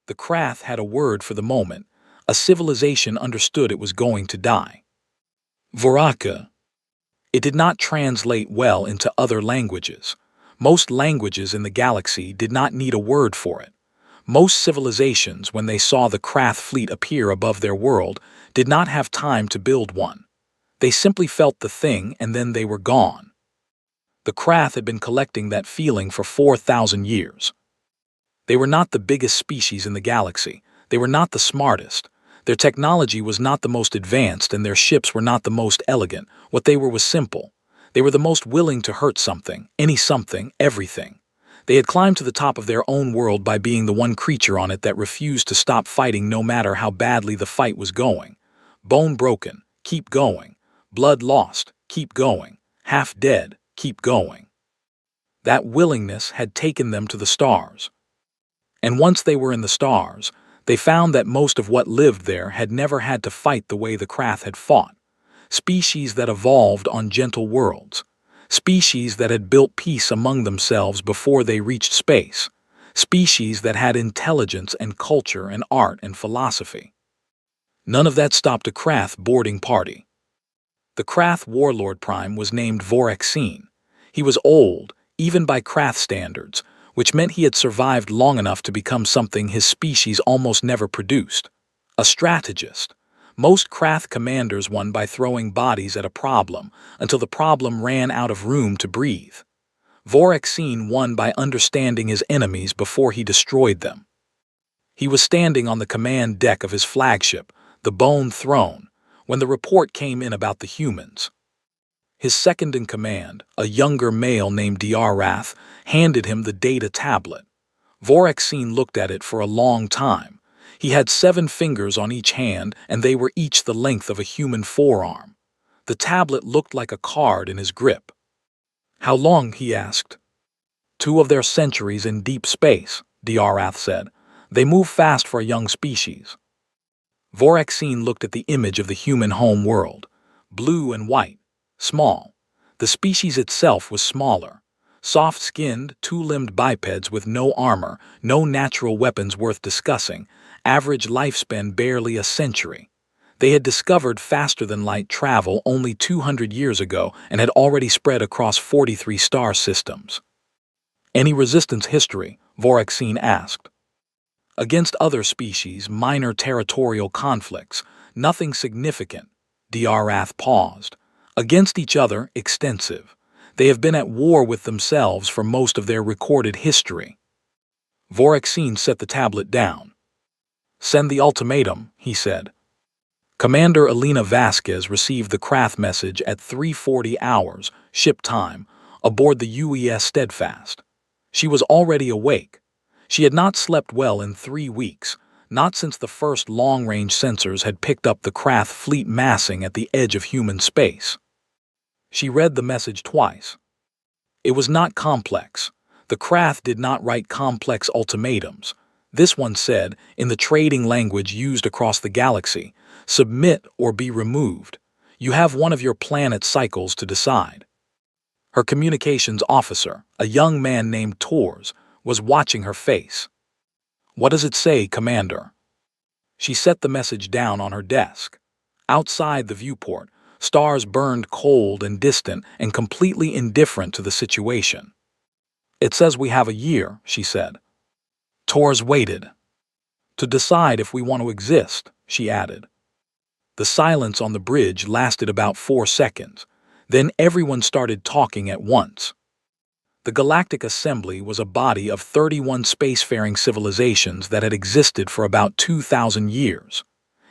The Krath had a word for the moment. A civilization understood it was going to die. Voraka. It did not translate well into other languages. Most languages in the galaxy did not need a word for it. Most civilizations, when they saw the Krath fleet appear above their world, did not have time to build one. They simply felt the thing and then they were gone. The Krath had been collecting that feeling for 4,000 years. They were not the biggest species in the galaxy. They were not the smartest. Their technology was not the most advanced and their ships were not the most elegant. What they were was simple. They were the most willing to hurt something, everything. They had climbed to the top of their own world by being the one creature on it that refused to stop fighting no matter how badly the fight was going. Bone broken, keep going. Blood lost, keep going. Half dead, keep going. That willingness had taken them to the stars. And once they were in the stars, they found that most of what lived there had never had to fight the way the Krath had fought. Species that evolved on gentle worlds. Species that had built peace among themselves before they reached space. Species that had intelligence and culture and art and philosophy. None of that stopped a Krath boarding party. The Krath warlord prime was named Vorexene. He was old, even by Krath standards, which meant he had survived long enough to become something his species almost never produced. A strategist. Most Krath commanders won by throwing bodies at a problem until the problem ran out of room to breathe. Vorexene won by understanding his enemies before he destroyed them. He was standing on the command deck of his flagship, the Bone Throne, when the report came in about the humans. His second-in-command, a younger male named Diarath, handed him the data tablet. Vorexene looked at it for a long time. He had 7 fingers on each hand, and they were each the length of a human forearm. The tablet looked like a card in his grip. "How long?" he asked. "2 of their centuries in deep space," Diarath said. "They move fast for a young species." Vorexene looked at the image of the human home world. Blue and white. Small. The species itself was smaller. Soft-skinned, 2-limbed bipeds with no armor, no natural weapons worth discussing, average lifespan barely a century. They had discovered faster-than-light travel only 200 years ago and had already spread across 43 star systems. "Any resistance history?" Vorexene asked. "Against other species, minor territorial conflicts, nothing significant." Diarath paused. "Against each other, extensive. They have been at war with themselves for most of their recorded history." Vorexene set the tablet down. "Send the ultimatum," he said. Commander Elena Vasquez received the Krath message at 3:40 hours, ship time, aboard the UES Steadfast. She was already awake. She had not slept well in 3 weeks, not since the first long-range sensors had picked up the Krath fleet massing at the edge of human space. She read the message twice. It was not complex. The Krath did not write complex ultimatums. This one said, in the trading language used across the galaxy, "Submit or be removed. You have one of your planet cycles to decide." Her communications officer, a young man named Tors, was watching her face. "What does it say, Commander?" She set the message down on her desk. Outside the viewport, stars burned cold and distant and completely indifferent to the situation. "It says we have a year," she said. Tors waited. "To decide if we want to exist," she added. The silence on the bridge lasted about 4 seconds. Then everyone started talking at once. The Galactic Assembly was a body of 31 spacefaring civilizations that had existed for about 2,000 years.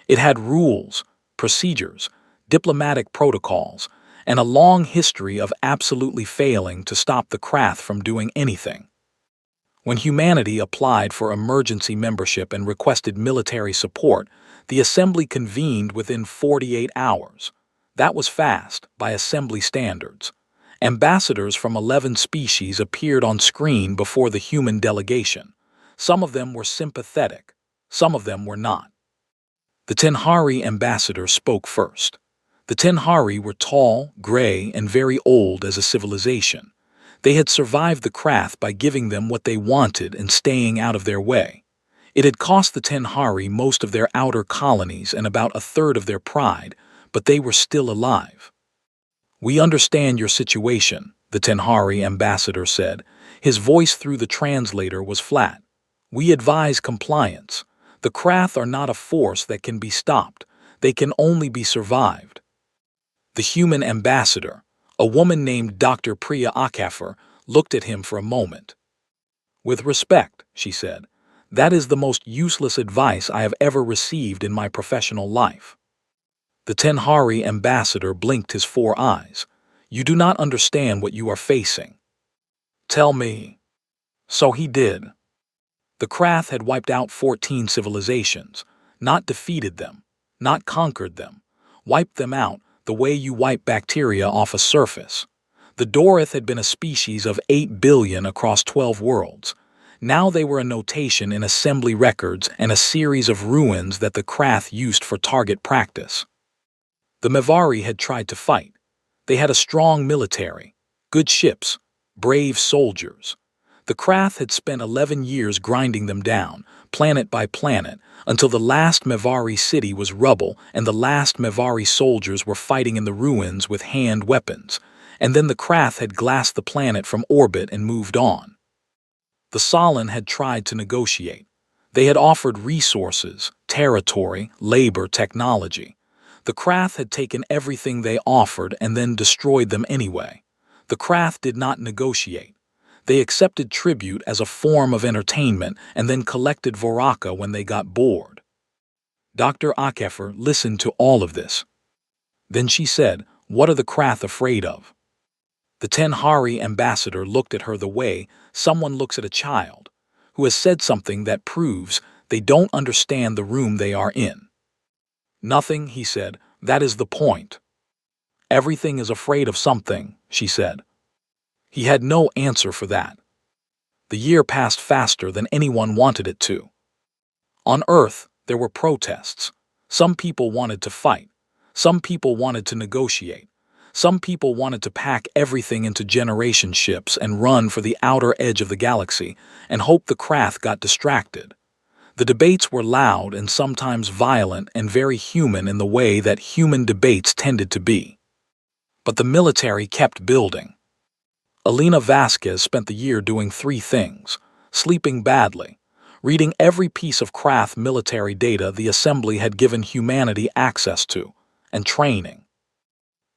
It had rules, procedures, diplomatic protocols, and a long history of absolutely failing to stop the Krath from doing anything. When humanity applied for emergency membership and requested military support, the Assembly convened within 48 hours. That was fast, by Assembly standards. Ambassadors from 11 species appeared on screen before the human delegation. Some of them were sympathetic, some of them were not. The Tenhari ambassador spoke first. The Tenhari were tall, gray, and very old as a civilization. They had survived the Krath by giving them what they wanted and staying out of their way. It had cost the Tenhari most of their outer colonies and about a third of their pride, but they were still alive. "We understand your situation," the Tenhari ambassador said. His voice through the translator was flat. "We advise compliance. The Krath are not a force that can be stopped. They can only be survived." The human ambassador, a woman named Dr. Priya Akafar, looked at him for a moment. "With respect," she said, "that is the most useless advice I have ever received in my professional life." The Tenhari ambassador blinked his 4 eyes. "You do not understand what you are facing." "Tell me." So he did. The Krath had wiped out 14 civilizations, not defeated them, not conquered them, wiped them out the way you wipe bacteria off a surface. The Dorith had been a species of 8 billion across 12 worlds. Now they were a notation in assembly records and a series of ruins that the Krath used for target practice. The Mevari had tried to fight. They had a strong military, good ships, brave soldiers. The Krath had spent 11 years grinding them down, planet by planet, until the last Mevari city was rubble and the last Mevari soldiers were fighting in the ruins with hand weapons, and then the Krath had glassed the planet from orbit and moved on. The Solon had tried to negotiate. They had offered resources, territory, labor, technology. The Krath had taken everything they offered and then destroyed them anyway. The Krath did not negotiate. They accepted tribute as a form of entertainment and then collected Voraka when they got bored. Dr. Akeffer listened to all of this. Then she said, "What are the Krath afraid of?" The Tenhari ambassador looked at her the way someone looks at a child who has said something that proves they don't understand the room they are in. "Nothing," he said. "That is the point." "Everything is afraid of something," she said. He had no answer for that. The year passed faster than anyone wanted it to. On Earth, there were protests. Some people wanted to fight. Some people wanted to negotiate. Some people wanted to pack everything into generation ships and run for the outer edge of the galaxy and hope the Krath got distracted. The debates were loud and sometimes violent and very human in the way that human debates tended to be. But the military kept building. Elena Vasquez spent the year doing 3 things: sleeping badly, reading every piece of Krath military data the Assembly had given humanity access to, and training.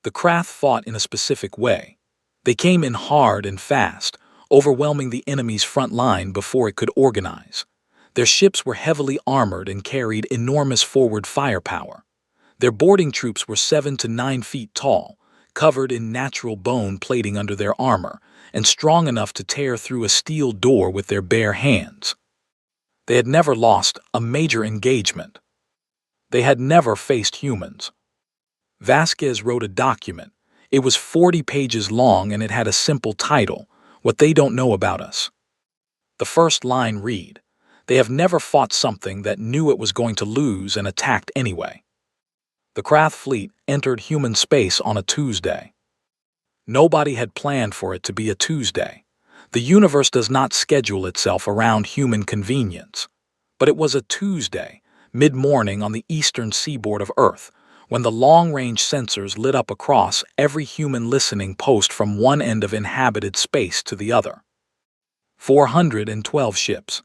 The Krath fought in a specific way. They came in hard and fast, overwhelming the enemy's front line before it could organize. Their ships were heavily armored and carried enormous forward firepower. Their boarding troops were 7 to 9 feet tall, covered in natural bone plating under their armor, and strong enough to tear through a steel door with their bare hands. They had never lost a major engagement. They had never faced humans. Vasquez wrote a document. It was 40 pages long and it had a simple title, "What They Don't Know About Us." The first line read, "They have never fought something that knew it was going to lose and attacked anyway." The Krath fleet entered human space on a Tuesday. Nobody had planned for it to be a Tuesday. The universe does not schedule itself around human convenience. But it was a Tuesday, mid-morning on the eastern seaboard of Earth, when the long-range sensors lit up across every human listening post from one end of inhabited space to the other. 412 ships.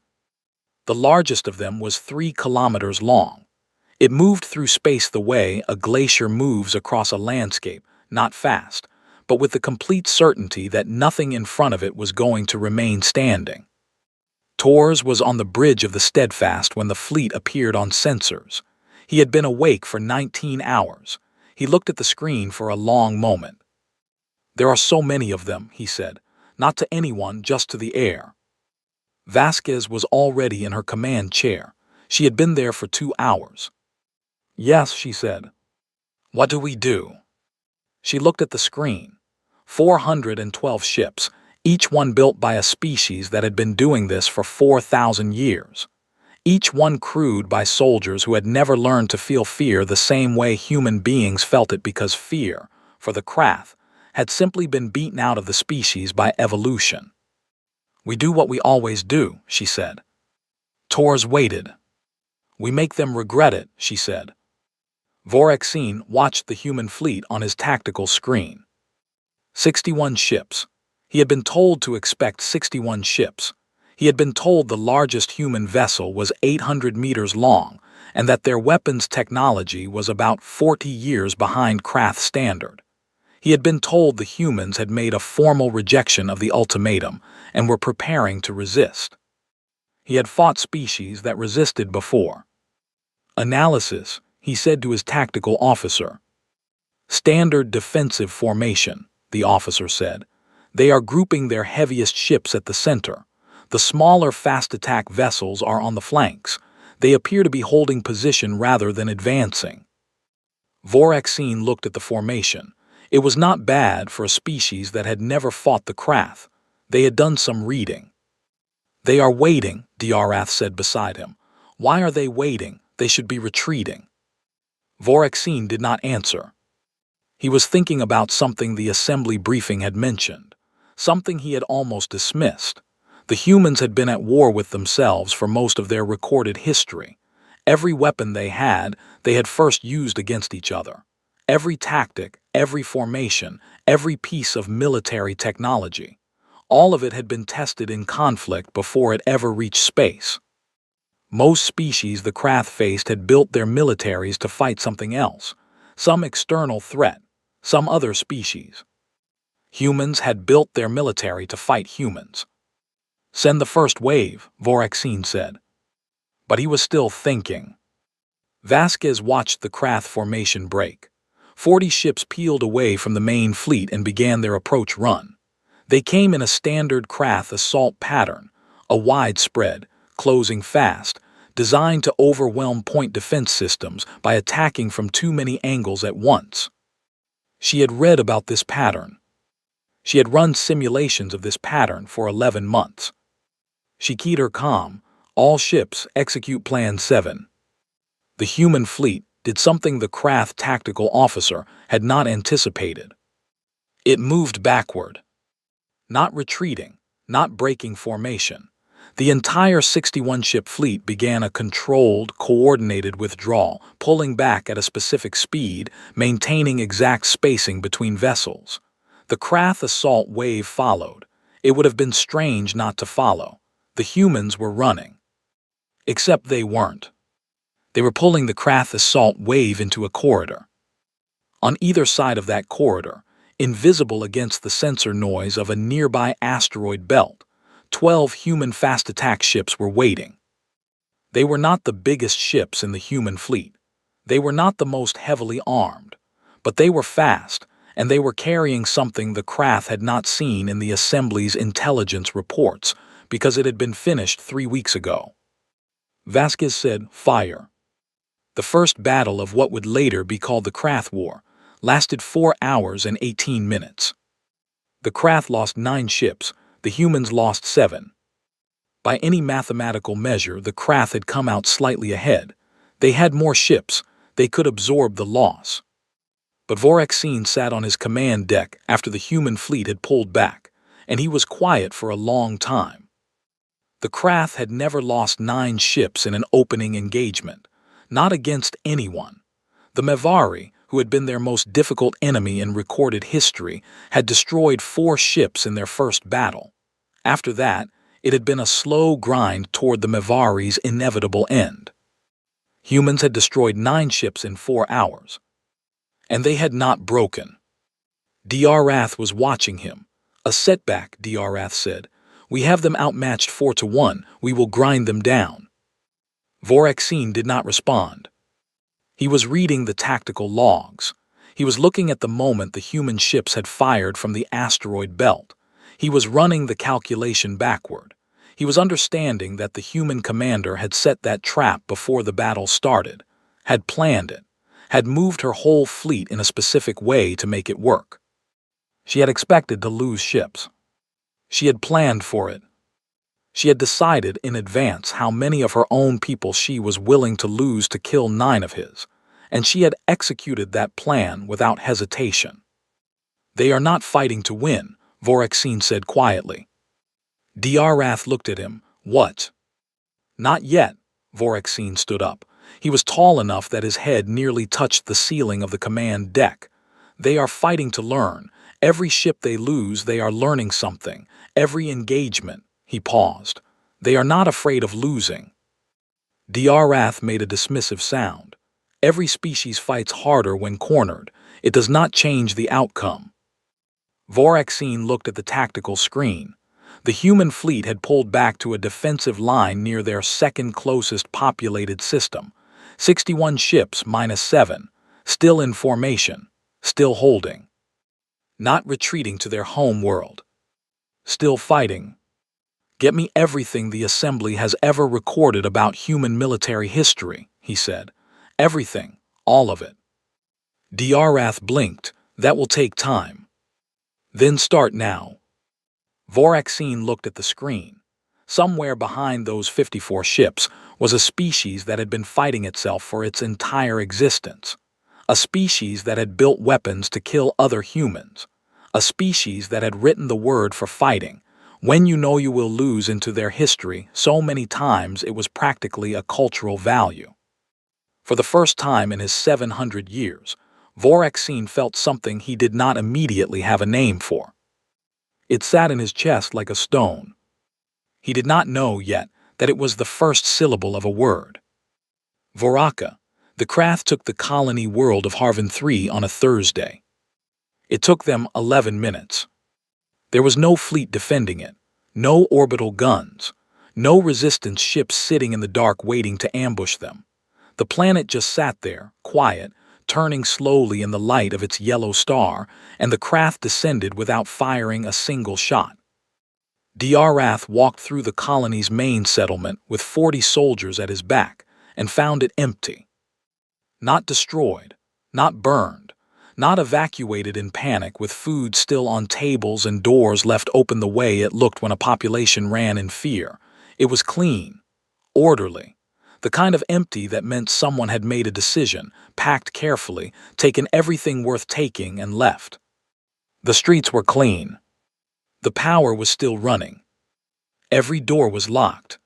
The largest of them was 3 kilometers long. It moved through space the way a glacier moves across a landscape, not fast, but with the complete certainty that nothing in front of it was going to remain standing. Torres was on the bridge of the Steadfast when the fleet appeared on sensors. He had been awake for 19 hours. He looked at the screen for a long moment. "There are so many of them," he said, "not to anyone, just to the air." Vasquez was already in her command chair. She had been there for 2 hours. "Yes," she said. "What do we do?" She looked at the screen. 412 ships, each one built by a species that had been doing this for 4,000 years. Each one crewed by soldiers who had never learned to feel fear the same way human beings felt it, because fear, for the Krath, had simply been beaten out of the species by evolution. "We do what we always do," she said. Tors waited. "We make them regret it," she said. Vorexine watched the human fleet on his tactical screen. 61 ships. He had been told to expect 61 ships. He had been told the largest human vessel was 800 meters long and that their weapons technology was about 40 years behind Krath's standard. He had been told the humans had made a formal rejection of the ultimatum and were preparing to resist. He had fought species that resisted before. Analysis, he said to his tactical officer. Standard defensive formation, the officer said. They are grouping their heaviest ships at the center. The smaller fast-attack vessels are on the flanks. They appear to be holding position rather than advancing. Vorexine looked at the formation. It was not bad for a species that had never fought the Krath. They had done some reading. "They are waiting," Diarath said beside him. "Why are they waiting? They should be retreating." Vorexine did not answer. He was thinking about something the assembly briefing had mentioned, something he had almost dismissed. The humans had been at war with themselves for most of their recorded history. Every weapon they had first used against each other. Every tactic, every formation, every piece of military technology. All of it had been tested in conflict before it ever reached space. Most species the Krath faced had built their militaries to fight something else, some external threat, some other species. Humans had built their military to fight humans. "Send the first wave," Vorexine said. But he was still thinking. Vasquez watched the Krath formation break. 40 ships peeled away from the main fleet and began their approach run. They came in a standard Krath assault pattern, a wide spread, closing fast, designed to overwhelm point defense systems by attacking from too many angles at once. She had read about this pattern. She had run simulations of this pattern for 11 months. She keyed her comm. "All ships, execute Plan 7. The human fleet did something the Krath tactical officer had not anticipated. It moved backward. Not retreating, not breaking formation. The entire 61-ship fleet began a controlled, coordinated withdrawal, pulling back at a specific speed, maintaining exact spacing between vessels. The Krath assault wave followed. It would have been strange not to follow. The humans were running. Except they weren't. They were pulling the Krath assault wave into a corridor. On either side of that corridor, invisible against the sensor noise of a nearby asteroid belt, 12 human fast-attack ships were waiting. They were not the biggest ships in the human fleet. They were not the most heavily armed. But they were fast, and they were carrying something the Krath had not seen in the Assembly's intelligence reports because it had been finished 3 weeks ago. Vasquez said, "Fire." The first battle of what would later be called the Krath War lasted 4 hours and 18 minutes. The Krath lost 9 ships, the humans lost 7. By any mathematical measure, the Krath had come out slightly ahead. They had more ships, they could absorb the loss. But Vorexine sat on his command deck after the human fleet had pulled back, and he was quiet for a long time. The Krath had never lost 9 ships in an opening engagement, not against anyone. The Mevari, who had been their most difficult enemy in recorded history, had destroyed 4 ships in their first battle. After that, it had been a slow grind toward the Mevari's inevitable end. Humans had destroyed 9 ships in 4 hours. And they had not broken. Diarath was watching him. "A setback," Diarath said. "We have them outmatched 4-1. We will grind them down." Vorexine did not respond. He was reading the tactical logs. He was looking at the moment the human ships had fired from the asteroid belt. He was running the calculation backward. He was understanding that the human commander had set that trap before the battle started, had planned it, had moved her whole fleet in a specific way to make it work. She had expected to lose ships. She had planned for it. She had decided in advance how many of her own people she was willing to lose to kill 9 of his, and she had executed that plan without hesitation. "They are not fighting to win," Vorexine said quietly. Diarath looked at him. "What?" Not yet. Vorexine stood up. He was tall enough that his head nearly touched the ceiling of the command deck. They are fighting to learn. Every ship they lose, they are learning something. Every engagement. He paused. They are not afraid of losing. Diarath made a dismissive sound. Every species fights harder when cornered. It does not change the outcome. Vorexine looked at the tactical screen. The human fleet had pulled back to a defensive line near their second closest populated system. 61 ships minus 7, still in formation, still holding. Not retreating to their home world. Still fighting. Get me everything the Assembly has ever recorded about human military history, he said. Everything, all of it. Diarath blinked. That will take time. Then start now. Vorexine looked at the screen. Somewhere behind those 54 ships was a species that had been fighting itself for its entire existence. A species that had built weapons to kill other humans. A species that had written the word for fighting. When you know you will lose into their history so many times it was practically a cultural value. For the first time in his 700 years, Vorexine felt something he did not immediately have a name for. It sat in his chest like a stone. He did not know yet that it was the first syllable of a word. Voraka. The craft took the colony world of Harvan 3 on a Thursday. It took them 11 minutes. There was no fleet defending it, no orbital guns, no resistance ships sitting in the dark waiting to ambush them. The planet just sat there, quiet, turning slowly in the light of its yellow star, and the craft descended without firing a single shot. Diarath walked through the colony's main settlement with 40 soldiers at his back and found it empty. Not destroyed, not burned, not evacuated in panic with food still on tables and doors left open the way it looked when a population ran in fear. It was clean, orderly. The kind of empty that meant someone had made a decision, packed carefully, taken everything worth taking, and left. The streets were clean. The power was still running. Every door was locked.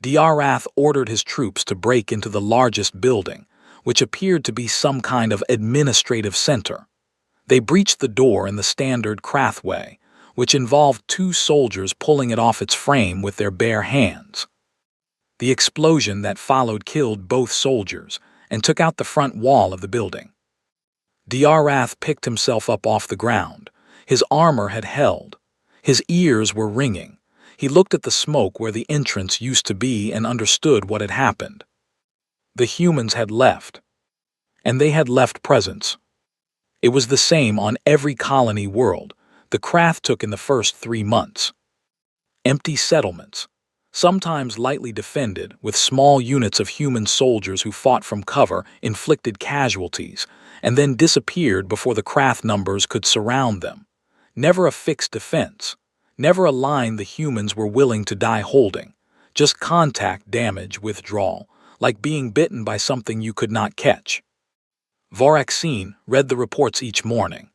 Diarath ordered his troops to break into the largest building, which appeared to be some kind of administrative center. They breached the door in the standard Krath way, which involved 2 soldiers pulling it off its frame with their bare hands. The explosion that followed killed both soldiers and took out the front wall of the building. Diarath picked himself up off the ground. His armor had held. His ears were ringing. He looked at the smoke where the entrance used to be and understood what had happened. The humans had left. And they had left presence. It was the same on every colony world the Krath took in the first 3 months. Empty settlements. Sometimes lightly defended, with small units of human soldiers who fought from cover, inflicted casualties, and then disappeared before the Krath numbers could surround them. Never a fixed defense. Never a line the humans were willing to die holding. Just contact, damage, withdrawal, like being bitten by something you could not catch. Vorexine read the reports each morning.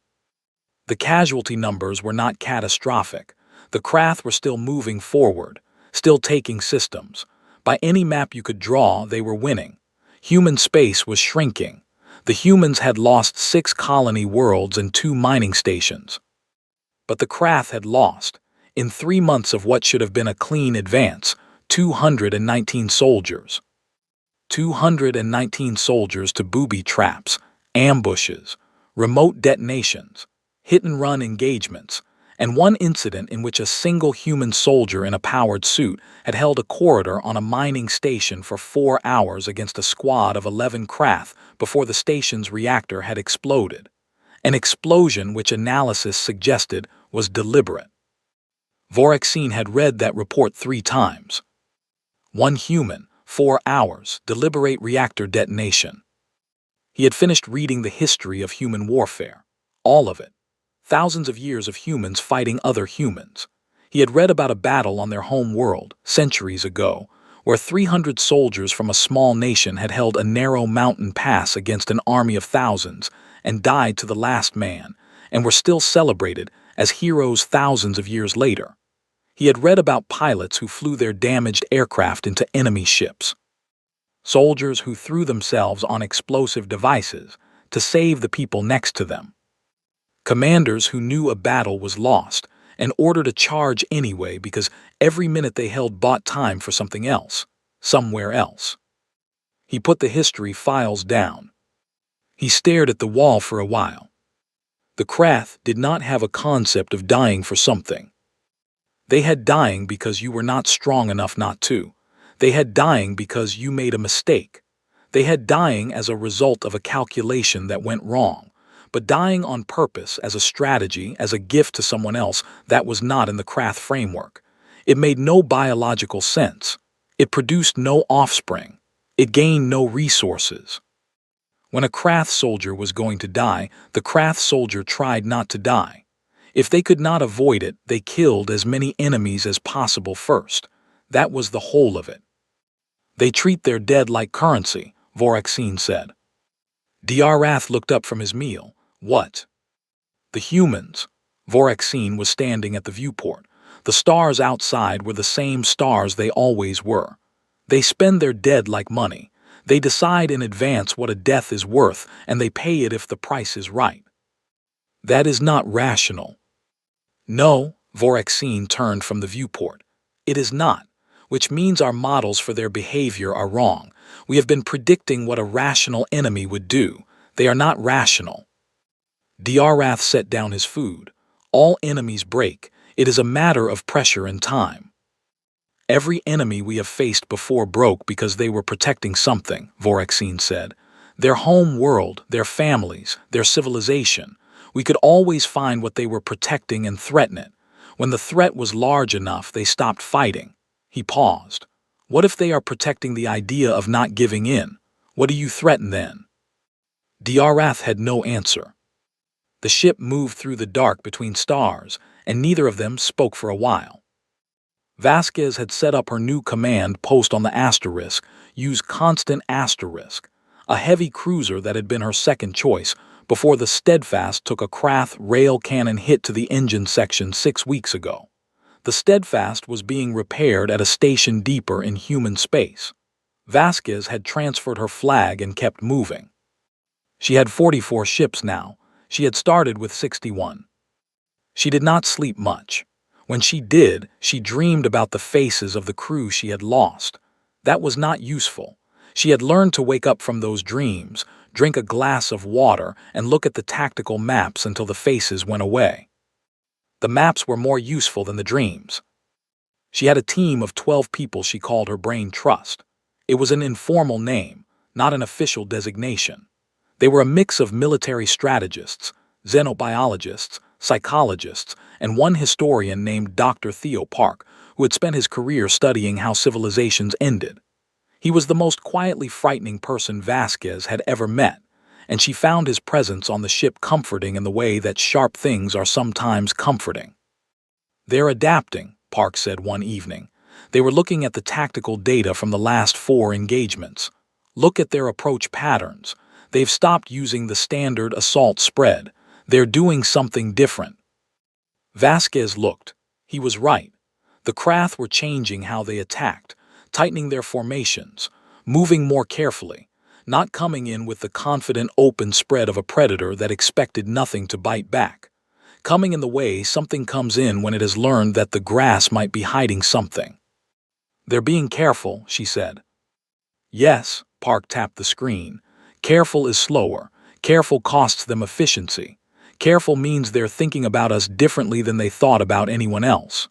The casualty numbers were not catastrophic. The Krath were still moving forward. Still taking systems. By any map you could draw, they were winning. Human space was shrinking. The humans had lost 6 colony worlds and 2 mining stations. But the Krath had lost, in 3 months of what should have been a clean advance, 219 soldiers. 219 soldiers to booby traps, ambushes, remote detonations, hit-and-run engagements, and one incident in which a single human soldier in a powered suit had held a corridor on a mining station for 4 hours against a squad of 11 Krath before the station's reactor had exploded. An explosion which analysis suggested was deliberate. Vorexine had read that report 3 times. 1 human, 4 hours, deliberate reactor detonation. He had finished reading the history of human warfare, all of it. Thousands of years of humans fighting other humans. He had read about a battle on their home world, centuries ago, where 300 soldiers from a small nation had held a narrow mountain pass against an army of thousands and died to the last man, and were still celebrated as heroes thousands of years later. He had read about pilots who flew their damaged aircraft into enemy ships, soldiers who threw themselves on explosive devices to save the people next to them, commanders who knew a battle was lost and ordered a charge anyway because every minute they held bought time for something else, somewhere else. He put the history files down. He stared at the wall for a while. The Krath did not have a concept of dying for something. They had dying because you were not strong enough not to. They had dying because you made a mistake. They had dying as a result of a calculation that went wrong. But dying on purpose as a strategy, as a gift to someone else, that was not in the Krath framework. It made no biological sense. It produced no offspring. It gained no resources. When a Krath soldier was going to die, the Krath soldier tried not to die. If they could not avoid it, they killed as many enemies as possible first. That was the whole of it. They treat their dead like currency, Voraxine said. Diarath looked up from his meal. What? The humans. Voraxine was standing at the viewport. The stars outside were the same stars they always were. They spend their dead like money. They decide in advance what a death is worth, and they pay it if the price is right. That is not rational. No, Voraxine turned from the viewport. It is not, which means our models for their behavior are wrong. We have been predicting what a rational enemy would do. They are not rational. Diarath set down his food. All enemies break. It is a matter of pressure and time. Every enemy we have faced before broke because they were protecting something, Voraxine said. Their home world, their families, their civilization. We could always find what they were protecting and threaten it. When the threat was large enough, they stopped fighting. He paused. What if they are protecting the idea of not giving in? What do you threaten then? Diarath had no answer. The ship moved through the dark between stars, and neither of them spoke for a while. Vasquez had set up her new command post on the Asterisk, use Constant Asterisk, a heavy cruiser that had been her second choice, before the Steadfast took a Krath rail cannon hit to the engine section 6 weeks ago. The Steadfast was being repaired at a station deeper in human space. Vasquez had transferred her flag and kept moving. She had 44 ships now. She had started with 61. She did not sleep much. When she did, she dreamed about the faces of the crew she had lost. That was not useful. She had learned to wake up from those dreams, drink a glass of water, and look at the tactical maps until the faces went away. The maps were more useful than the dreams. She had a team of 12 people she called her Brain Trust. It was an informal name, not an official designation. They were a mix of military strategists, xenobiologists, psychologists, and one historian named Dr. Theo Park, who had spent his career studying how civilizations ended. He was the most quietly frightening person Vasquez had ever met, and she found his presence on the ship comforting in the way that sharp things are sometimes comforting. They're adapting, Park said one evening. They were looking at the tactical data from the last 4 engagements. Look at their approach patterns. They've stopped using the standard assault spread. They're doing something different. Vasquez looked. He was right. The Krath were changing how they attacked, tightening their formations, moving more carefully, not coming in with the confident open spread of a predator that expected nothing to bite back. Coming in the way something comes in when it has learned that the grass might be hiding something. They're being careful, she said. Yes, Park tapped the screen. Careful is slower. Careful costs them efficiency. Careful means they're thinking about us differently than they thought about anyone else.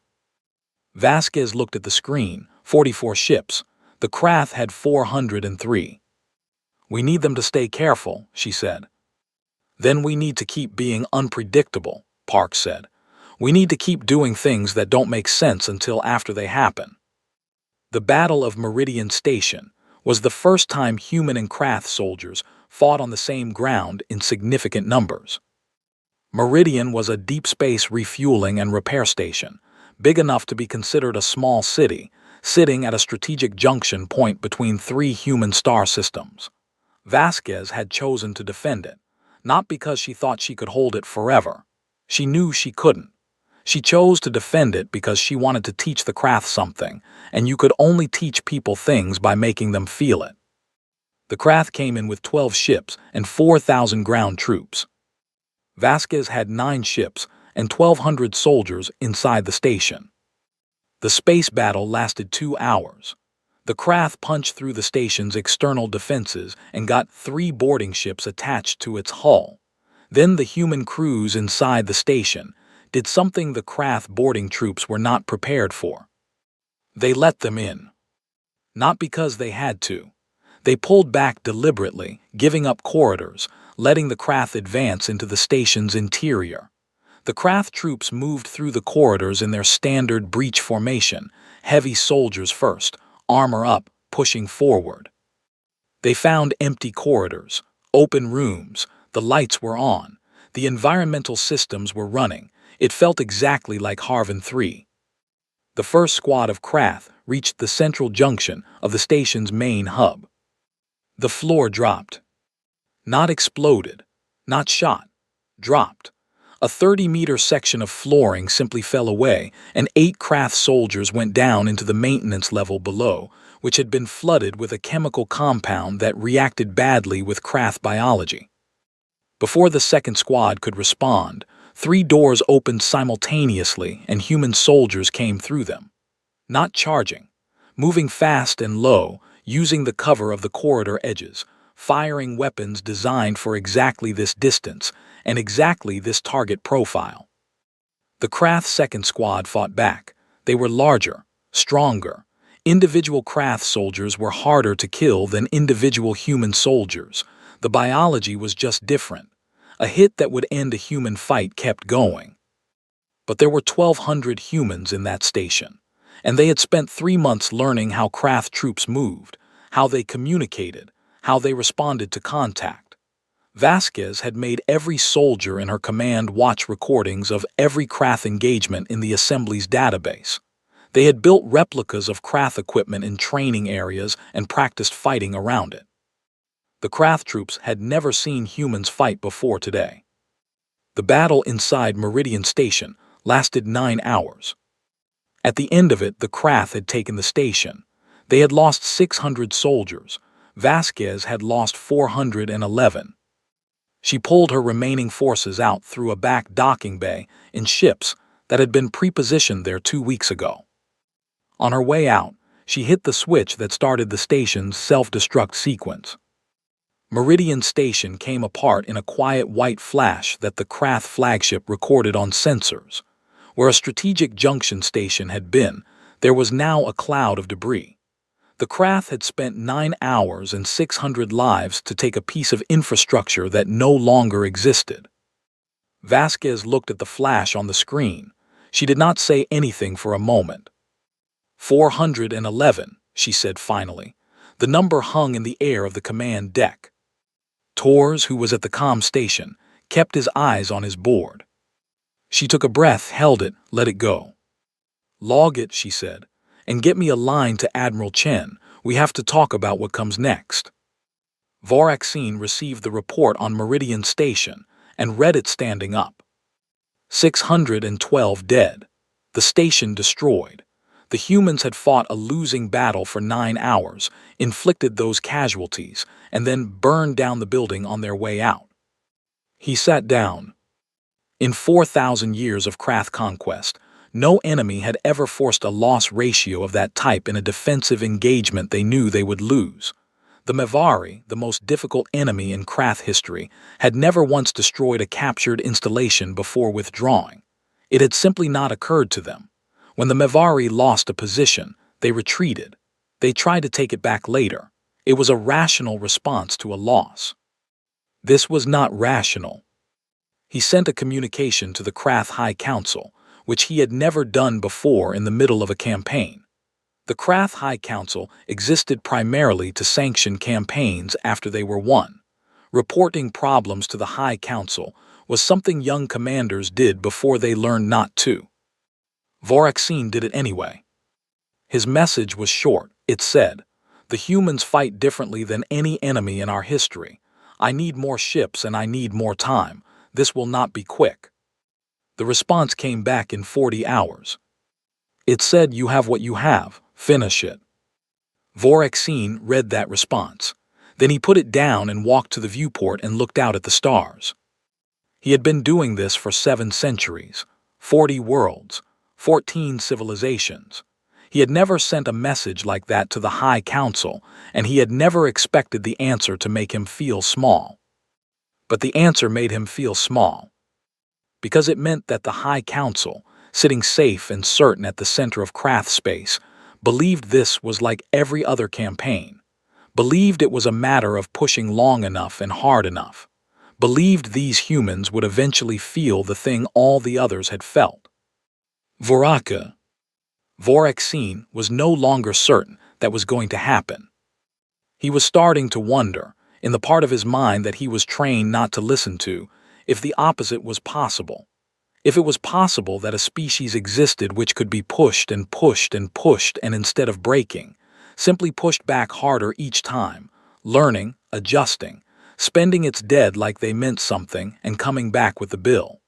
Vasquez looked at the screen. 44 ships. The Krath had 403. We need them to stay careful, she said. Then we need to keep being unpredictable, Park said. We need to keep doing things that don't make sense until after they happen. The Battle of Meridian Station was the first time human and Krath soldiers fought on the same ground in significant numbers. Meridian was a deep space refueling and repair station, big enough to be considered a small city, sitting at a strategic junction point between 3 human star systems. Vasquez had chosen to defend it, not because she thought she could hold it forever. She knew she couldn't. She chose to defend it because she wanted to teach the Krath something, and you could only teach people things by making them feel it. The Krath came in with 12 ships and 4,000 ground troops. Vasquez had 9 ships and 1,200 soldiers inside the station. The space battle lasted 2 hours. The Krath punched through the station's external defenses and got 3 boarding ships attached to its hull. Then the human crews inside the station did something the Krath boarding troops were not prepared for. They let them in. Not because they had to. They pulled back deliberately, giving up corridors, letting the Krath advance into the station's interior. The Krath troops moved through the corridors in their standard breach formation, heavy soldiers first, armor up, pushing forward. They found empty corridors, open rooms, the lights were on, the environmental systems were running. It felt exactly like Harvan 3. The first squad of Krath reached the central junction of the station's main hub. The floor dropped. Not exploded, not shot, dropped. A 30-meter section of flooring simply fell away, and 8 Krath soldiers went down into the maintenance level below, which had been flooded with a chemical compound that reacted badly with Krath biology. Before the second squad could respond, 3 doors opened simultaneously and human soldiers came through them. Not charging, moving fast and low, using the cover of the corridor edges, firing weapons designed for exactly this distance and exactly this target profile. The Krath second squad fought back. They were larger, stronger. Individual Krath soldiers were harder to kill than individual human soldiers. The biology was just different. A hit that would end a human fight kept going. But there were 1,200 humans in that station, and they had spent 3 months learning how Krath troops moved, how they communicated, how they responded to contact. Vasquez had made every soldier in her command watch recordings of every Krath engagement in the Assembly's database. They had built replicas of Krath equipment in training areas and practiced fighting around it. The Krath troops had never seen humans fight before today. The battle inside Meridian Station lasted 9 hours. At the end of it, the Krath had taken the station. They had lost 600 soldiers. Vasquez had lost 411. She pulled her remaining forces out through a back docking bay in ships that had been pre-positioned there 2 weeks ago. On her way out, she hit the switch that started the station's self-destruct sequence. Meridian Station came apart in a quiet white flash that the Krath flagship recorded on sensors. Where a strategic junction station had been, there was now a cloud of debris. The Krath had spent 9 hours and 600 lives to take a piece of infrastructure that no longer existed. Vasquez looked at the flash on the screen. She did not say anything for a moment. 411, she said finally. The number hung in the air of the command deck. Torres, who was at the comm station, kept his eyes on his board. She took a breath, held it, let it go. Log it, she said, and get me a line to Admiral Chen. We have to talk about what comes next. Voraxine received the report on Meridian Station and read it standing up. 612 dead. The station destroyed. The humans had fought a losing battle for 9 hours, inflicted those casualties, and then burned down the building on their way out. He sat down. In 4,000 years of Krath conquest, no enemy had ever forced a loss ratio of that type in a defensive engagement they knew they would lose. The Mevari, the most difficult enemy in Krath history, had never once destroyed a captured installation before withdrawing. It had simply not occurred to them. When the Mevari lost a position, they retreated. They tried to take it back later. It was a rational response to a loss. This was not rational. He sent a communication to the Krath High Council, which he had never done before in the middle of a campaign. The Krath High Council existed primarily to sanction campaigns after they were won. Reporting problems to the High Council was something young commanders did before they learned not to. Voraxine did it anyway. His message was short. It said, "The humans fight differently than any enemy in our history. I need more ships and I need more time. This will not be quick." The response came back in 40 hours. It said, "You have what you have, finish it." Voraxine read that response. Then he put it down and walked to the viewport and looked out at the stars. He had been doing this for 7 centuries, 40 worlds, 14 civilizations. He had never sent a message like that to the High Council, and he had never expected the answer to make him feel small. But the answer made him feel small, because it meant that the High Council, sitting safe and certain at the center of Krath space, believed this was like every other campaign, believed it was a matter of pushing long enough and hard enough, believed these humans would eventually feel the thing all the others had felt. Voraxine was no longer certain that was going to happen. He was starting to wonder, in the part of his mind that he was trained not to listen to, if the opposite was possible. If it was possible that a species existed which could be pushed and pushed and pushed, and instead of breaking, simply pushed back harder each time, learning, adjusting, spending its dead like they meant something and coming back with the bill.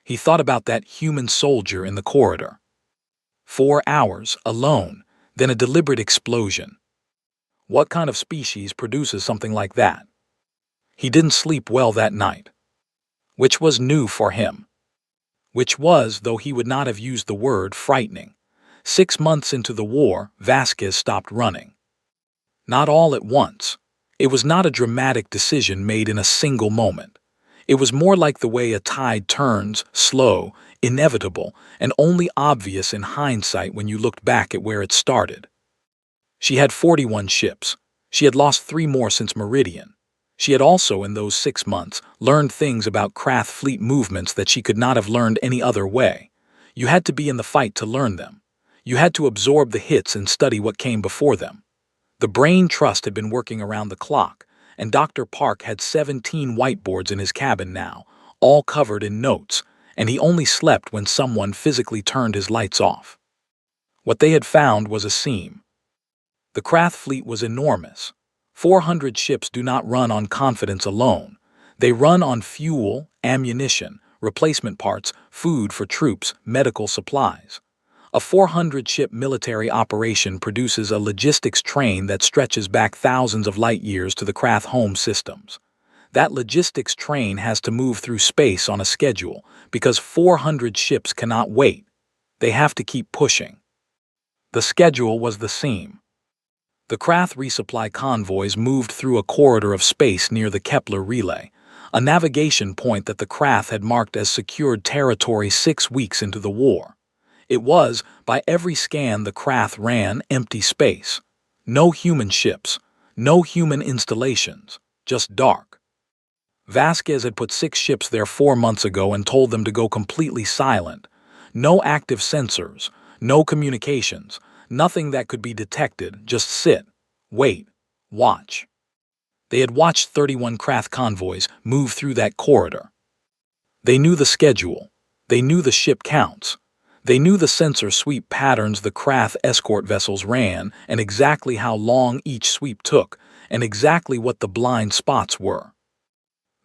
He thought about that human soldier in the corridor. 4 hours, alone, then a deliberate explosion. What kind of species produces something like that? He didn't sleep well that night. Which was new for him. Which was, though he would not have used the word, frightening. 6 months into the war, Vasquez stopped running. Not all at once. It was not a dramatic decision made in a single moment. It was more like the way a tide turns, slow, inevitable, and only obvious in hindsight when you looked back at where it started. She had 41 ships. She had lost 3 more since Meridian. She had also, in those 6 months, learned things about Krath fleet movements that she could not have learned any other way. You had to be in the fight to learn them. You had to absorb the hits and study what came before them. The Brain Trust had been working around the clock, and Dr. Park had 17 whiteboards in his cabin now, all covered in notes, and he only slept when someone physically turned his lights off. What they had found was a seam. The Krath fleet was enormous. 400 ships do not run on confidence alone. They run on fuel, ammunition, replacement parts, food for troops, medical supplies. A 400-ship military operation produces a logistics train that stretches back thousands of light years to the Krath home systems. That logistics train has to move through space on a schedule because 400 ships cannot wait. They have to keep pushing. The schedule was the seam. The Krath resupply convoys moved through a corridor of space near the Kepler relay, a navigation point that the Krath had marked as secured territory 6 weeks into the war. It was, by every scan the Krath ran, empty space. No human ships, no human installations, just dark. Vasquez had put 6 ships there 4 months ago and told them to go completely silent. No active sensors, no communications, nothing that could be detected, just sit, wait, watch. They had watched 31 Krath convoys move through that corridor. They knew the schedule. They knew the ship counts. They knew the sensor sweep patterns the Krath escort vessels ran and exactly how long each sweep took and exactly what the blind spots were.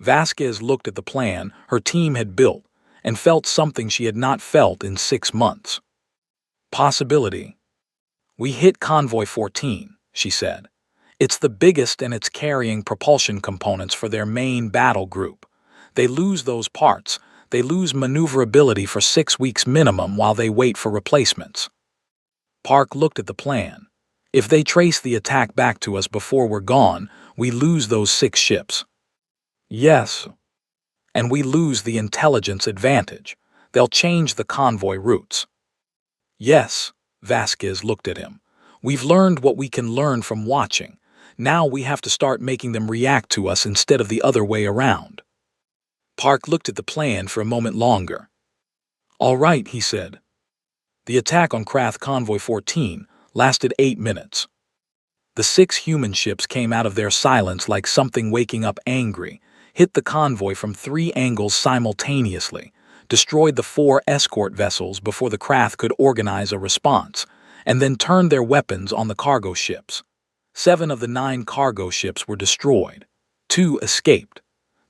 Vasquez looked at the plan her team had built and felt something she had not felt in 6 months. Possibility. "We hit Convoy 14, she said. "It's the biggest and it's carrying propulsion components for their main battle group. They lose those parts. They lose maneuverability for 6 weeks minimum while they wait for replacements." Park looked at the plan. "If they trace the attack back to us before we're gone, we lose those 6 ships." "Yes. And we lose the intelligence advantage. They'll change the convoy routes." "Yes." Vasquez looked at him. "We've learned what we can learn from watching. Now we have to start making them react to us instead of the other way around." Park looked at the plan for a moment longer. "All right," he said. The attack on Krath Convoy 14 lasted 8 minutes. The 6 human ships came out of their silence like something waking up angry, hit the convoy from 3 angles simultaneously, destroyed the 4 escort vessels before the Krath could organize a response, and then turned their weapons on the cargo ships. 7 of the 9 cargo ships were destroyed. 2 escaped.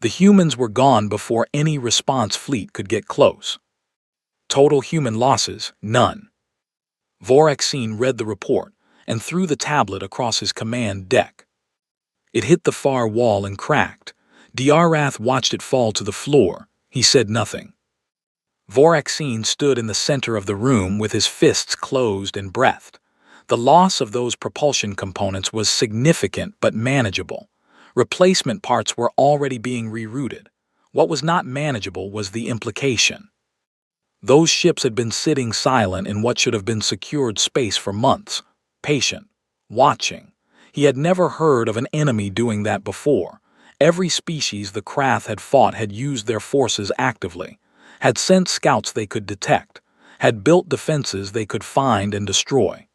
The humans were gone before any response fleet could get close. Total human losses, none. Voraxine read the report and threw the tablet across his command deck. It hit the far wall and cracked. Diarath watched it fall to the floor. He said nothing. Voraxine stood in the center of the room with his fists closed and breathed. The loss of those propulsion components was significant but manageable. Replacement parts were already being rerouted. What was not manageable was the implication. Those ships had been sitting silent in what should have been secured space for months, patient, watching. He had never heard of an enemy doing that before. Every species the Krath had fought had used their forces actively, had sent scouts they could detect, had built defenses they could find and destroy.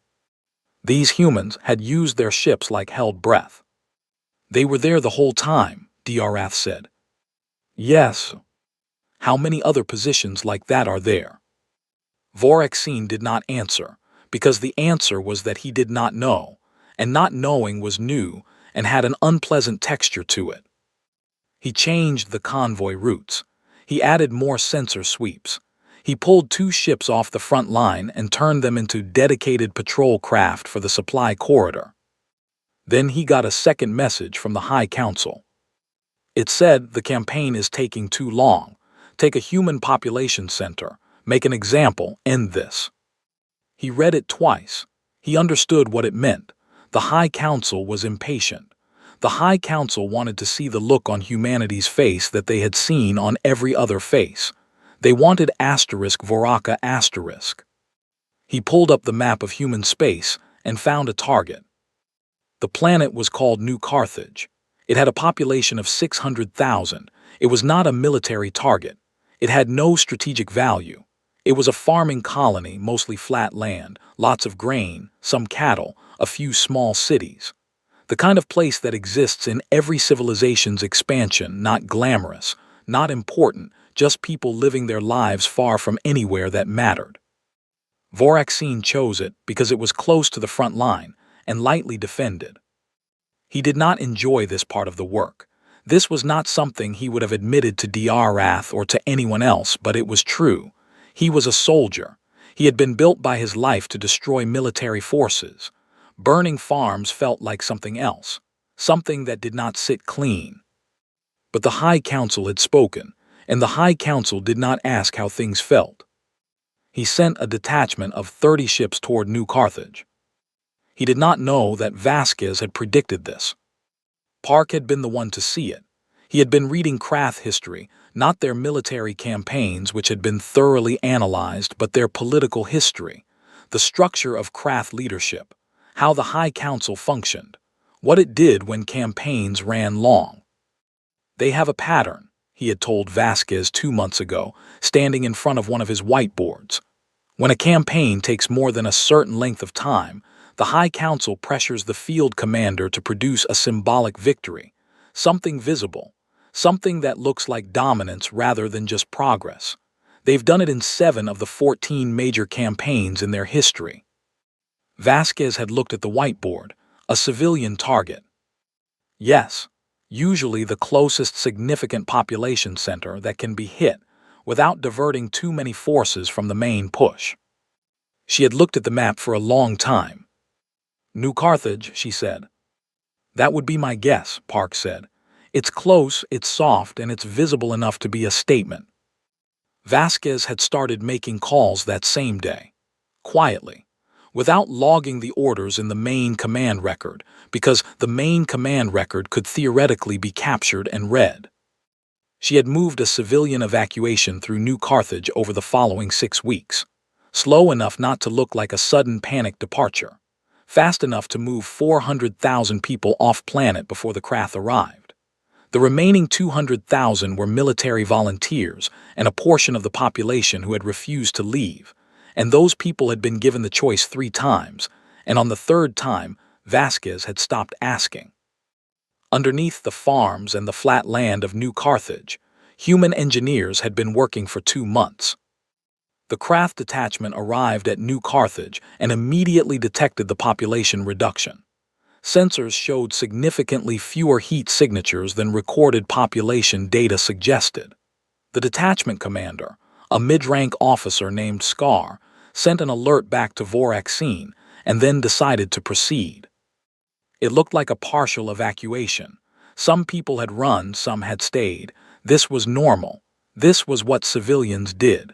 These humans had used their ships like held breath. They were there the whole time, Diarath said. Yes. How many other positions like that are there? Voraxine did not answer, because the answer was that he did not know, and not knowing was new and had an unpleasant texture to it. He changed the convoy routes. He added more sensor sweeps. He pulled 2 ships off the front line and turned them into dedicated patrol craft for the supply corridor. Then he got a second message from the High Council. It said the campaign is taking too long. Take a human population center, make an example, end this. He read it twice. He understood what it meant. The High Council was impatient. The High Council wanted to see the look on humanity's face that they had seen on every other face. They wanted *Voraka*. He pulled up the map of human space and found a target. The planet was called New Carthage. It had a population of 600,000. It was not a military target. It had no strategic value. It was a farming colony, mostly flat land, lots of grain, some cattle, a few small cities. The kind of place that exists in every civilization's expansion, not glamorous, not important, just people living their lives far from anywhere that mattered. Voraxine chose it because it was close to the front line and lightly defended. He did not enjoy this part of the work. This was not something he would have admitted to Diarath or to anyone else, but it was true. He was a soldier. He had been built by his life to destroy military forces. Burning farms felt like something else, something that did not sit clean. But the High Council had spoken, and the High Council did not ask how things felt. He sent a detachment of 30 ships toward New Carthage. He did not know that Vasquez had predicted this. Park had been the one to see it. He had been reading Krath history, not their military campaigns which had been thoroughly analyzed, but their political history, the structure of Krath leadership, how the High Council functioned, what it did when campaigns ran long. They have a pattern, he had told Vasquez 2 months ago, standing in front of one of his whiteboards. When a campaign takes more than a certain length of time, the High Council pressures the field commander to produce a symbolic victory, something visible, something that looks like dominance rather than just progress. They've done it in 7 of the 14 major campaigns in their history. Vasquez had looked at the whiteboard, a civilian target. Yes, usually the closest significant population center that can be hit without diverting too many forces from the main push. She had looked at the map for a long time. New Carthage, she said. That would be my guess, Park said. It's close, it's soft, and it's visible enough to be a statement. Vasquez had started making calls that same day, quietly, without logging the orders in the main command record, because the main command record could theoretically be captured and read. She had moved a civilian evacuation through New Carthage over the following 6 weeks, slow enough not to look like a sudden panic departure, fast enough to move 400,000 people off-planet before the Krath arrived. The remaining 200,000 were military volunteers and a portion of the population who had refused to leave, and those people had been given the choice 3 times, and on the 3rd time, Vasquez had stopped asking. Underneath the farms and the flat land of New Carthage, human engineers had been working for 2 months. The Krath detachment arrived at New Carthage and immediately detected the population reduction. Sensors showed significantly fewer heat signatures than recorded population data suggested. The detachment commander, a mid-rank officer named Scar, sent an alert back to Voraxine and then decided to proceed. It looked like a partial evacuation. Some people had run, some had stayed. This was normal. This was what civilians did.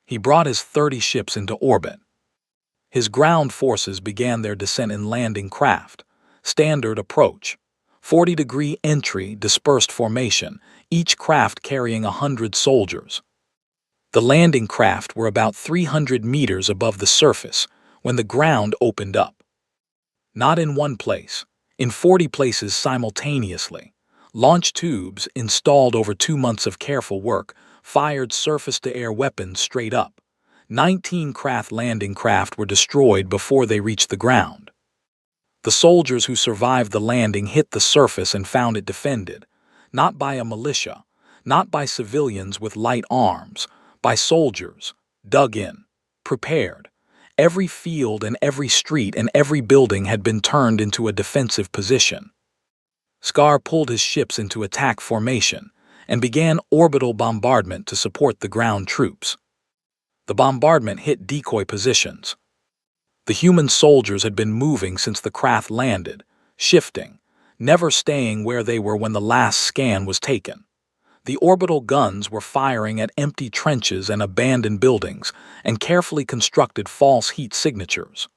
He brought his 30 ships into orbit. His ground forces began their descent in landing craft. Standard approach. 40-degree entry, dispersed formation, each craft carrying 100 soldiers. The landing craft were about 300 meters above the surface when the ground opened up. Not in one place, in 40 places simultaneously. Launch tubes, installed over 2 months of careful work, fired surface-to-air weapons straight up. 19 landing craft were destroyed before they reached the ground. The soldiers who survived the landing hit the surface and found it defended, not by a militia, not by civilians with light arms, by soldiers, dug in, prepared. Every field and every street and every building had been turned into a defensive position. Scar pulled his ships into attack formation and began orbital bombardment to support the ground troops. The bombardment hit decoy positions. The human soldiers had been moving since the craft landed, shifting, never staying where they were when the last scan was taken. The orbital guns were firing at empty trenches and abandoned buildings and carefully constructed false heat signatures.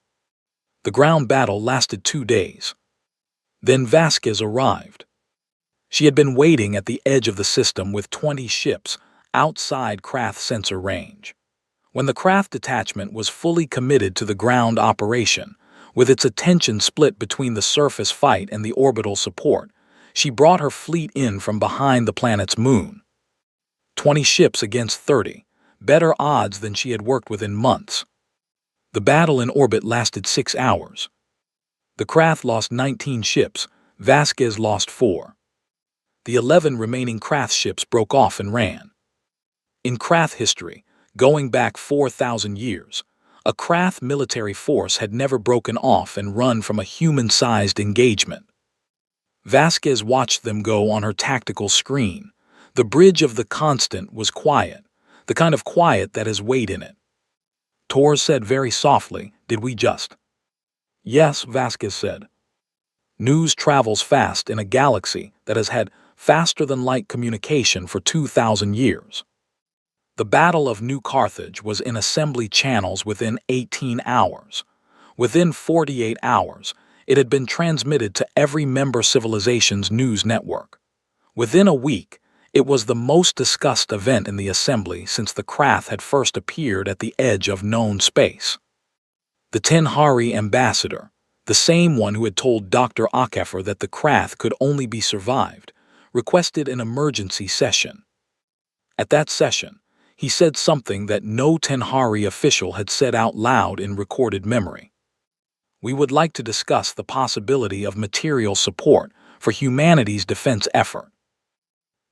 The ground battle lasted 2 days. Then Vasquez arrived. She had been waiting at the edge of the system with 20 ships outside craft sensor range. When the craft detachment was fully committed to the ground operation, with its attention split between the surface fight and the orbital support, she brought her fleet in from behind the planet's moon. 20 ships against 30, better odds than she had worked with in months. The battle in orbit lasted 6 hours. The craft lost 19 ships, Vasquez lost 4. The 11 remaining craft ships broke off and ran. In craft history, going back 4,000 years, a craft military force had never broken off and run from a human-sized engagement. Vasquez watched them go on her tactical screen. The bridge of the constant was quiet, the kind of quiet that has weight in it. Torres said very softly, "Did we just?" "Yes," Vasquez said. News travels fast in a galaxy that has had faster-than-light communication for 2,000 years. The Battle of New Carthage was in assembly channels within 18 hours. Within 48 hours, it had been transmitted to every member civilization's news network. Within a week, it was the most discussed event in the assembly since the craft had first appeared at the edge of known space. The Tenhari ambassador, the same one who had told Dr. Akafer that the craft could only be survived, requested an emergency session. At that session, he said something that no Tenhari official had said out loud in recorded memory. "We would like to discuss the possibility of material support for humanity's defense effort."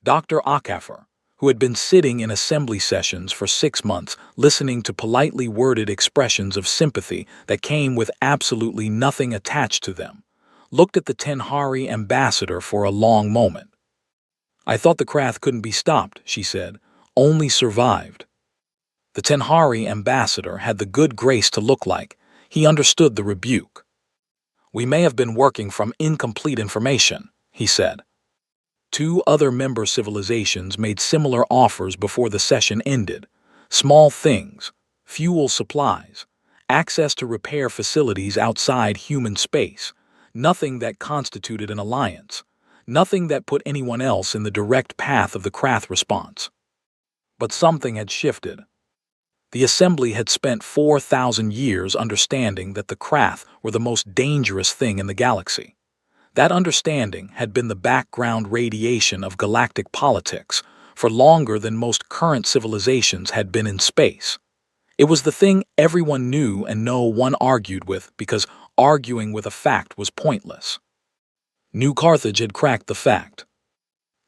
Dr. Akafer, who had been sitting in assembly sessions for 6 months listening to politely worded expressions of sympathy that came with absolutely nothing attached to them, looked at the Tenhari ambassador for a long moment. "I thought the craft couldn't be stopped," she said, "only survived." The Tenhari ambassador had the good grace to look like he understood the rebuke. "We may have been working from incomplete information," he said. 2 other member civilizations made similar offers before the session ended. Small things, fuel supplies, access to repair facilities outside human space, nothing that constituted an alliance, nothing that put anyone else in the direct path of the craft response. But something had shifted. The assembly had spent 4,000 years understanding that the craft were the most dangerous thing in the galaxy. That understanding had been the background radiation of galactic politics for longer than most current civilizations had been in space. It was the thing everyone knew and no one argued with because arguing with a fact was pointless. New Carthage had cracked the fact.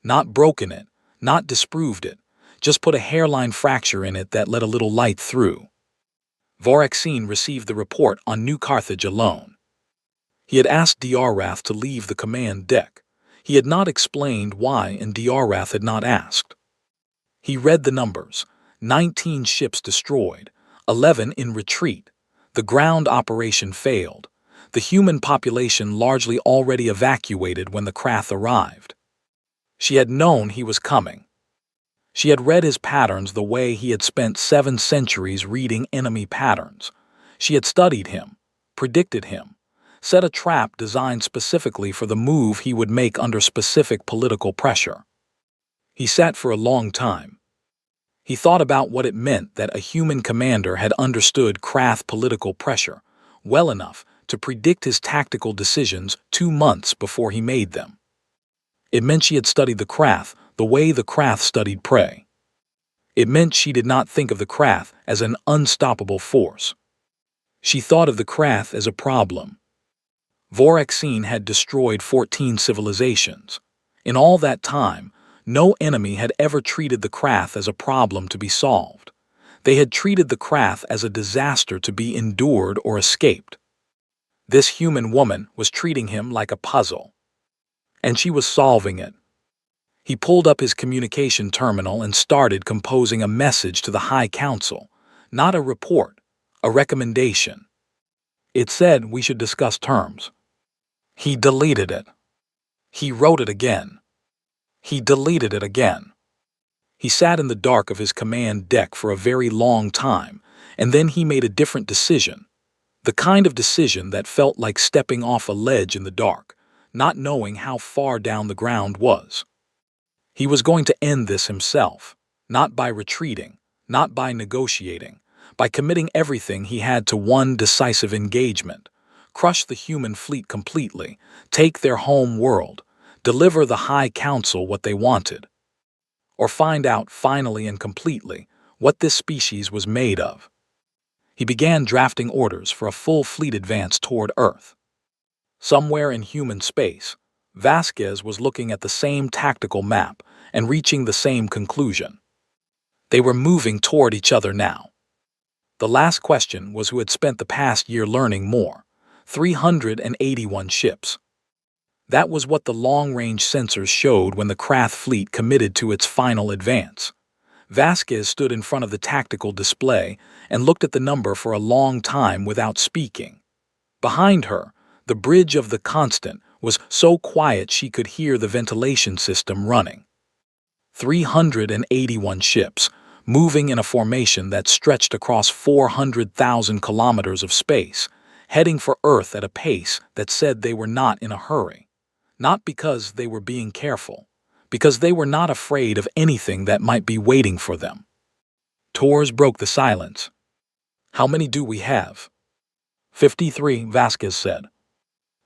Not broken it, not disproved it, just put a hairline fracture in it that let a little light through. Voraxine received the report on New Carthage alone. He had asked Diarath to leave the command deck. He had not explained why, and Diarath had not asked. He read the numbers: 19 ships destroyed, 11 in retreat. The ground operation failed. The human population largely already evacuated when the Krath arrived. She had known he was coming. She had read his patterns the way he had spent 7 centuries reading enemy patterns. She had studied him, predicted him, set a trap designed specifically for the move he would make under specific political pressure. He sat for a long time. He thought about what it meant that a human commander had understood Krath political pressure well enough to predict his tactical decisions 2 months before he made them. It meant she had studied the Krath the way the Krath studied prey. It meant she did not think of the Krath as an unstoppable force. She thought of the Krath as a problem. Voraxene had destroyed 14 civilizations. In all that time, no enemy had ever treated the Krath as a problem to be solved. They had treated the Krath as a disaster to be endured or escaped. This human woman was treating him like a puzzle. And she was solving it. He pulled up his communication terminal and started composing a message to the High Council, not a report, a recommendation. It said we should discuss terms. He deleted it. He wrote it again. He deleted it again. He sat in the dark of his command deck for a very long time, and then he made a different decision. The kind of decision that felt like stepping off a ledge in the dark, not knowing how far down the ground was. He was going to end this himself, not by retreating, not by negotiating, by committing everything he had to one decisive engagement, crush the human fleet completely, take their home world, deliver the High Council what they wanted, or find out finally and completely what this species was made of. He began drafting orders for a full fleet advance toward Earth. Somewhere in human space, Vasquez was looking at the same tactical map and reaching the same conclusion. They were moving toward each other now. The last question was who had spent the past year learning more: 381 ships. That was what the long-range sensors showed when the Krath fleet committed to its final advance. Vasquez stood in front of the tactical display and looked at the number for a long time without speaking. Behind her, the bridge of the Constant was so quiet she could hear the ventilation system running. 381 ships, moving in a formation that stretched across 400,000 kilometers of space, heading for Earth at a pace that said they were not in a hurry. Not because they were being careful, because they were not afraid of anything that might be waiting for them. Torres broke the silence. "How many do we have?" 53, Vasquez said.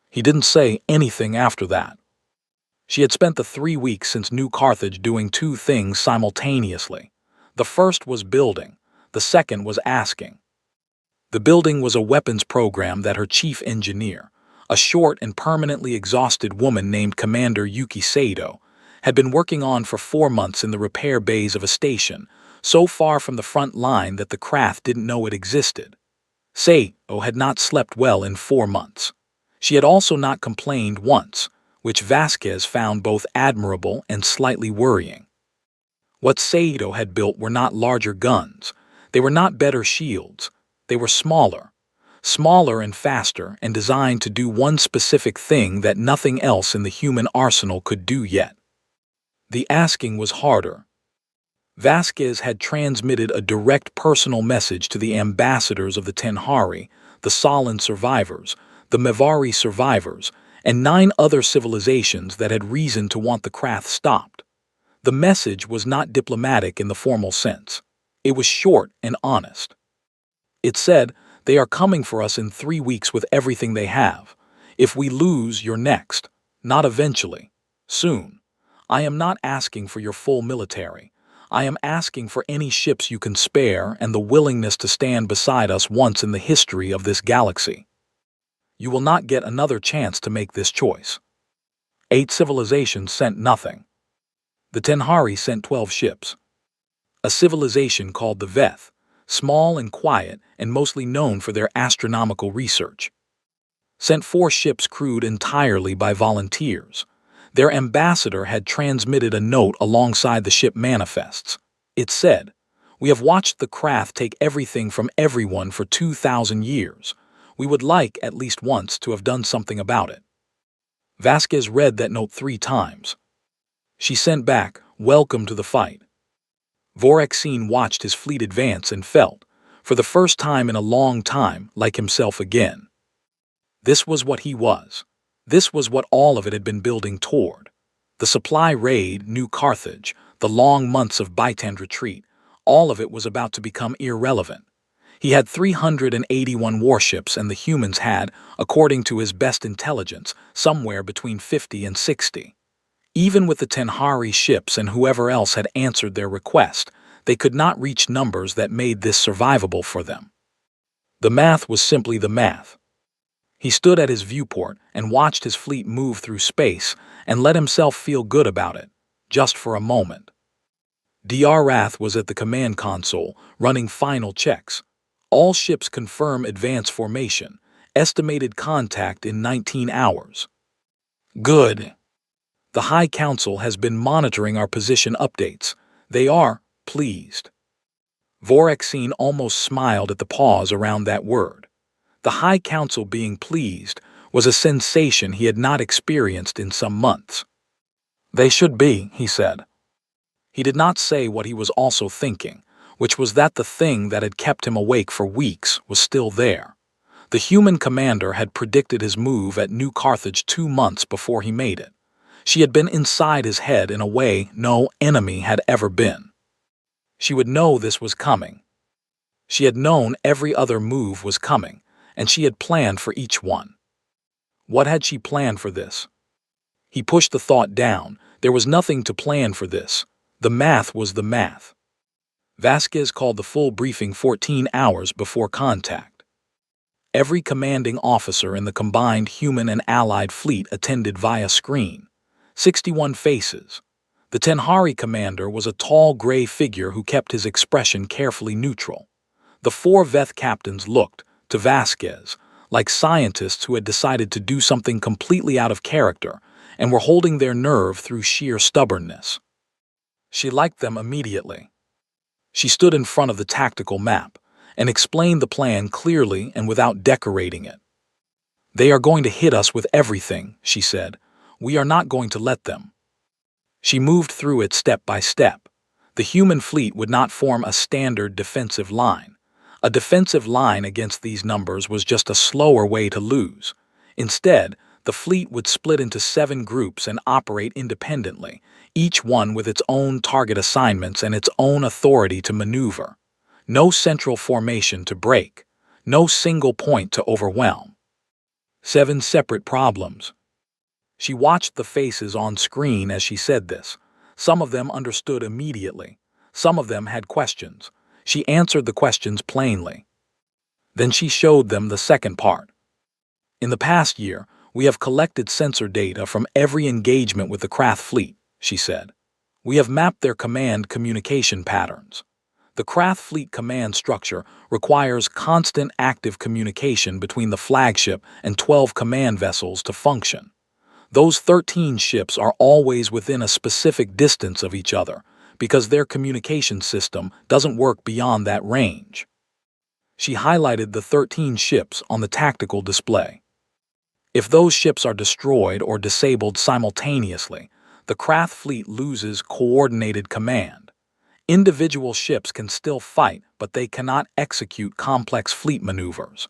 He didn't say anything after that. She had spent the 3 weeks since New Carthage doing 2 things simultaneously. The first was building, the second was asking. The building was a weapons program that her chief engineer, a short and permanently exhausted woman named Commander Yuki Sato, had been working on for 4 months in the repair bays of a station, so far from the front line that the Krath didn't know it existed. Sato had not slept well in 4 months. She had also not complained once, which Vasquez found both admirable and slightly worrying. What Sato had built were not larger guns. They were not better shields. They were smaller and faster, and designed to do one specific thing that nothing else in the human arsenal could do yet. The asking was harder. Vasquez had transmitted a direct personal message to the ambassadors of the Tenhari, the Solon survivors, the Mevari survivors, and 9 other civilizations that had reason to want the Krath stopped. The message was not diplomatic in the formal sense. It was short and honest. It said, "They are coming for us in 3 weeks with everything they have. If we lose, you're next. Not eventually. Soon. I am not asking for your full military. I am asking for any ships you can spare and the willingness to stand beside us once in the history of this galaxy. You will not get another chance to make this choice." 8 civilizations sent nothing. The Tenhari sent 12 ships. A civilization called the Veth, small and quiet and mostly known for their astronomical research. sent 4 ships crewed entirely by volunteers. Their ambassador had transmitted a note alongside the ship manifests. It said, "We have watched the craft take everything from everyone for 2,000 years. We would like, at least once, to have done something about it." Vasquez read that note 3 times. She sent back, "Welcome to the fight." Vorexine watched his fleet advance and felt, for the first time in a long time, like himself again. This was what he was. This was what all of it had been building toward. The supply raid, New Carthage, the long months of Bytand retreat, all of it was about to become irrelevant. He had 381 warships and the humans had, according to his best intelligence, somewhere between 50 and 60. Even with the Tenhari ships and whoever else had answered their request, they could not reach numbers that made this survivable for them. The math was simply the math. He stood at his viewport and watched his fleet move through space and let himself feel good about it, just for a moment. Dr. Rath was at the command console, running final checks. All ships confirm advance formation, estimated contact in 19 hours. Good. The High Council has been monitoring our position updates. They are pleased. Vorexine almost smiled at the pause around that word. The High Council being pleased was a sensation he had not experienced in some months. "They should be," he said. He did not say what he was also thinking, which was that the thing that had kept him awake for weeks was still there. The human commander had predicted his move at New Carthage 2 months before he made it. She had been inside his head in a way no enemy had ever been. She would know this was coming. She had known every other move was coming, and she had planned for each one. What had she planned for this? He pushed the thought down. There was nothing to plan for this. The math was the math. Vasquez called the full briefing 14 hours before contact. Every commanding officer in the combined human and allied fleet attended via screen. 61 faces. The Tenhari commander was a tall gray figure who kept his expression carefully neutral. The 4 Veth captains looked, to Vasquez, like scientists who had decided to do something completely out of character and were holding their nerve through sheer stubbornness. She liked them immediately. She stood in front of the tactical map and explained the plan clearly and without decorating it. "They are going to hit us with everything," she said. "We are not going to let them." She moved through it step by step. The human fleet would not form a standard defensive line. A defensive line against these numbers was just a slower way to lose. Instead, the fleet would split into 7 groups and operate independently, each one with its own target assignments and its own authority to maneuver. No central formation to break. No single point to overwhelm. 7 separate problems. She watched the faces on screen as she said this. Some of them understood immediately. Some of them had questions. She answered the questions plainly. Then she showed them the second part. "In the past year, we have collected sensor data from every engagement with the Krath fleet," she said. "We have mapped their command communication patterns. The Krath fleet command structure requires constant active communication between the flagship and 12 command vessels to function. Those 13 ships are always within a specific distance of each other, because their communication system doesn't work beyond that range." She highlighted the 13 ships on the tactical display. If those ships are destroyed or disabled simultaneously, the Krath fleet loses coordinated command. Individual ships can still fight, but they cannot execute complex fleet maneuvers.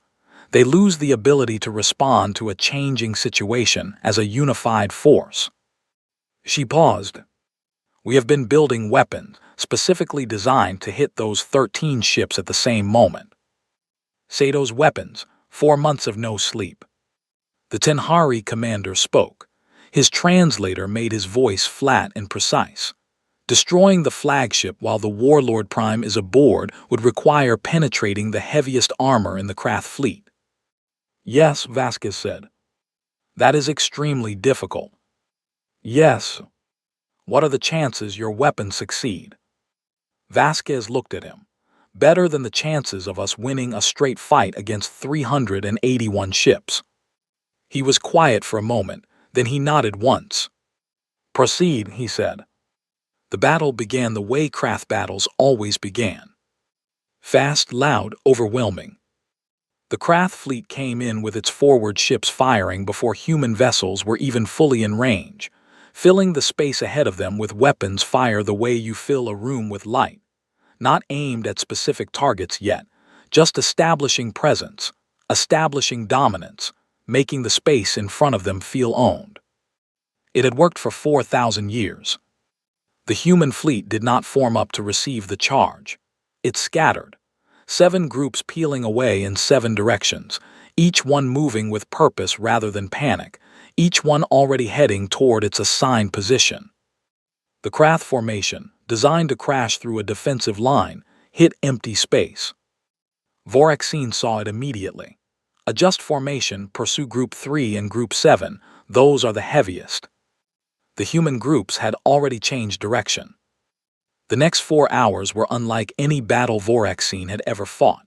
They lose the ability to respond to a changing situation as a unified force. She paused. "We have been building weapons specifically designed to hit those 13 ships at the same moment." Sato's weapons, 4 months of no sleep. The Tenhari commander spoke. His translator made his voice flat and precise. "Destroying the flagship while the Warlord Prime is aboard would require penetrating the heaviest armor in the Krath fleet." "Yes," Vasquez said. "That is extremely difficult." "Yes. What are the chances your weapons succeed?" Vasquez looked at him. "Better than the chances of us winning a straight fight against 381 ships." He was quiet for a moment, then he nodded once. "Proceed," he said. The battle began the way craft battles always began. Fast, loud, overwhelming. The Krath fleet came in with its forward ships firing before human vessels were even fully in range, filling the space ahead of them with weapons fire the way you fill a room with light, not aimed at specific targets yet, just establishing presence, establishing dominance, making the space in front of them feel owned. It had worked for 4,000 years. The human fleet did not form up to receive the charge. It scattered. 7 groups peeling away in 7 directions, each one moving with purpose rather than panic, each one already heading toward its assigned position. The Krath formation, designed to crash through a defensive line, hit empty space. Voraxine saw it immediately. Adjust formation, pursue Group 3 and Group 7, those are the heaviest. The human groups had already changed direction. The next 4 hours were unlike any battle Voraxine had ever fought.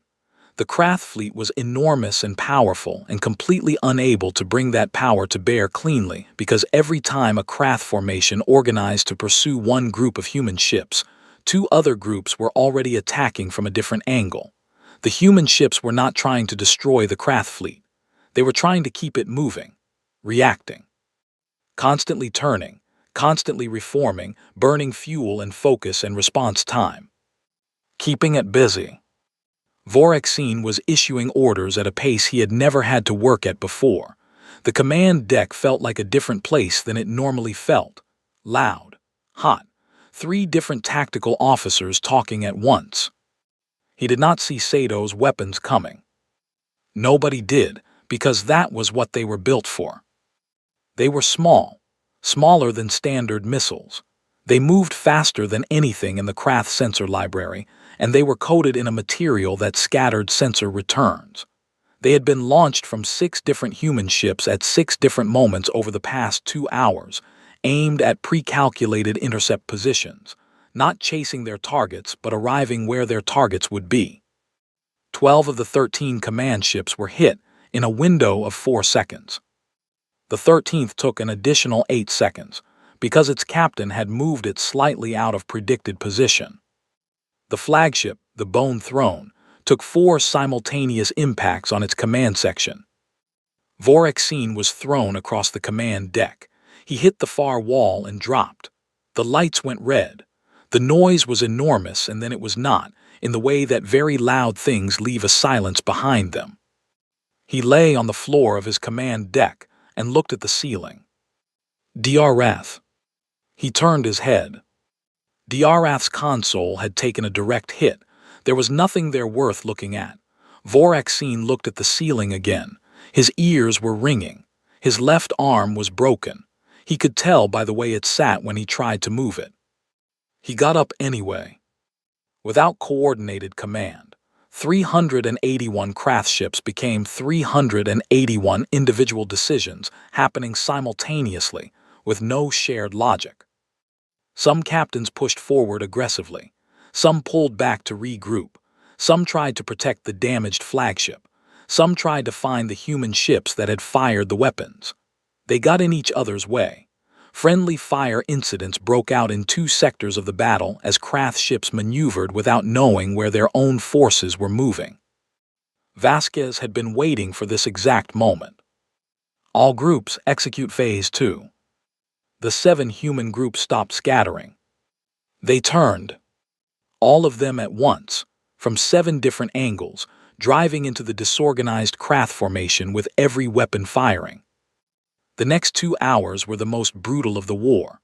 The Krath fleet was enormous and powerful and completely unable to bring that power to bear cleanly because every time a Krath formation organized to pursue one group of human ships, 2 other groups were already attacking from a different angle. The human ships were not trying to destroy the Krath fleet. They were trying to keep it moving, reacting, constantly turning, constantly reforming, burning fuel and focus and response time. Keeping it busy. Voraxine was issuing orders at a pace he had never had to work at before. The command deck felt like a different place than it normally felt. Loud, hot, 3 different tactical officers talking at once. He did not see Sato's weapons coming. Nobody did, because that was what they were built for. They were small, smaller than standard missiles. They moved faster than anything in the Krath sensor library, and they were coated in a material that scattered sensor returns. They had been launched from 6 different human ships at 6 different moments over the past 2 hours, aimed at pre-calculated intercept positions, not chasing their targets but arriving where their targets would be. 12 of the 13 command ships were hit in a window of 4 seconds. The 13th took an additional 8 seconds, because its captain had moved it slightly out of predicted position. The flagship, the Bone Throne, took 4 simultaneous impacts on its command section. Voraxine was thrown across the command deck. He hit the far wall and dropped. The lights went red. The noise was enormous, and then it was not, in the way that very loud things leave a silence behind them. He lay on the floor of his command deck and looked at the ceiling. Diarath. He turned his head. Diarath's console had taken a direct hit. There was nothing there worth looking at. Voraxine looked at the ceiling again. His ears were ringing. His left arm was broken. He could tell by the way it sat when he tried to move it. He got up anyway. Without coordinated command, 381 Krath ships became 381 individual decisions happening simultaneously with no shared logic. Some captains pushed forward aggressively. Some pulled back to regroup. Some tried to protect the damaged flagship. Some tried to find the human ships that had fired the weapons. They got in each other's way. Friendly fire incidents broke out in 2 sectors of the battle as Krath ships maneuvered without knowing where their own forces were moving. Vasquez had been waiting for this exact moment. All groups execute Phase 2. The 7 human groups stopped scattering. They turned, all of them at once, from 7 different angles, driving into the disorganized Krath formation with every weapon firing. The next 2 hours were the most brutal of the war.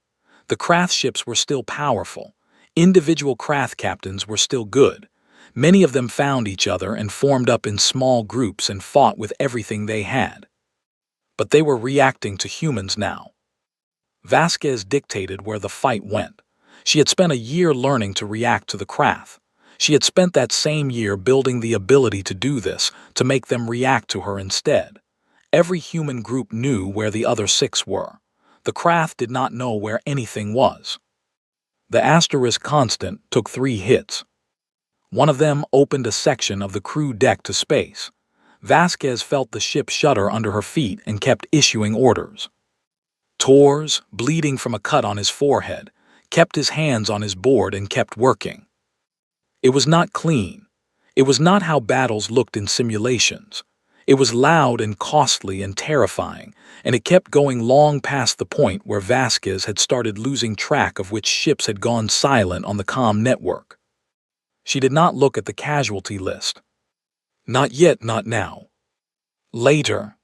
The Krath ships were still powerful. Individual Krath captains were still good. Many of them found each other and formed up in small groups and fought with everything they had. But they were reacting to humans now. Vasquez dictated where the fight went. She had spent a year learning to react to the Krath. She had spent that same year building the ability to do this, to make them react to her instead. Every human group knew where the other 6 were. The Krath did not know where anything was. The Asterisk Constant took 3 hits. One of them opened a section of the crew deck to space. Vasquez felt the ship shudder under her feet and kept issuing orders. Torres, bleeding from a cut on his forehead, kept his hands on his board and kept working. It was not clean. It was not how battles looked in simulations. It was loud and costly and terrifying, and it kept going long past the point where Vasquez had started losing track of which ships had gone silent on the comm network. She did not look at the casualty list. Not yet, not now. Later.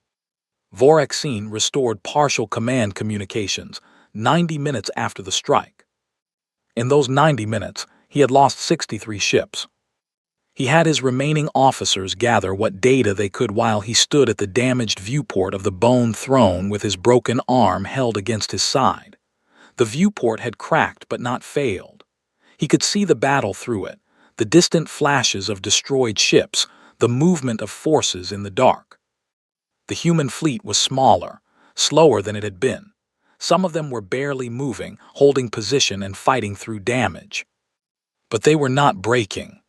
Voraxine restored partial command communications 90 minutes after the strike. In those 90 minutes, he had lost 63 ships. He had his remaining officers gather what data they could while he stood at the damaged viewport of the Bone Throne with his broken arm held against his side. The viewport had cracked but not failed. He could see the battle through it, the distant flashes of destroyed ships, the movement of forces in the dark. The human fleet was smaller, slower than it had been. Some of them were barely moving, holding position and fighting through damage. But they were not breaking.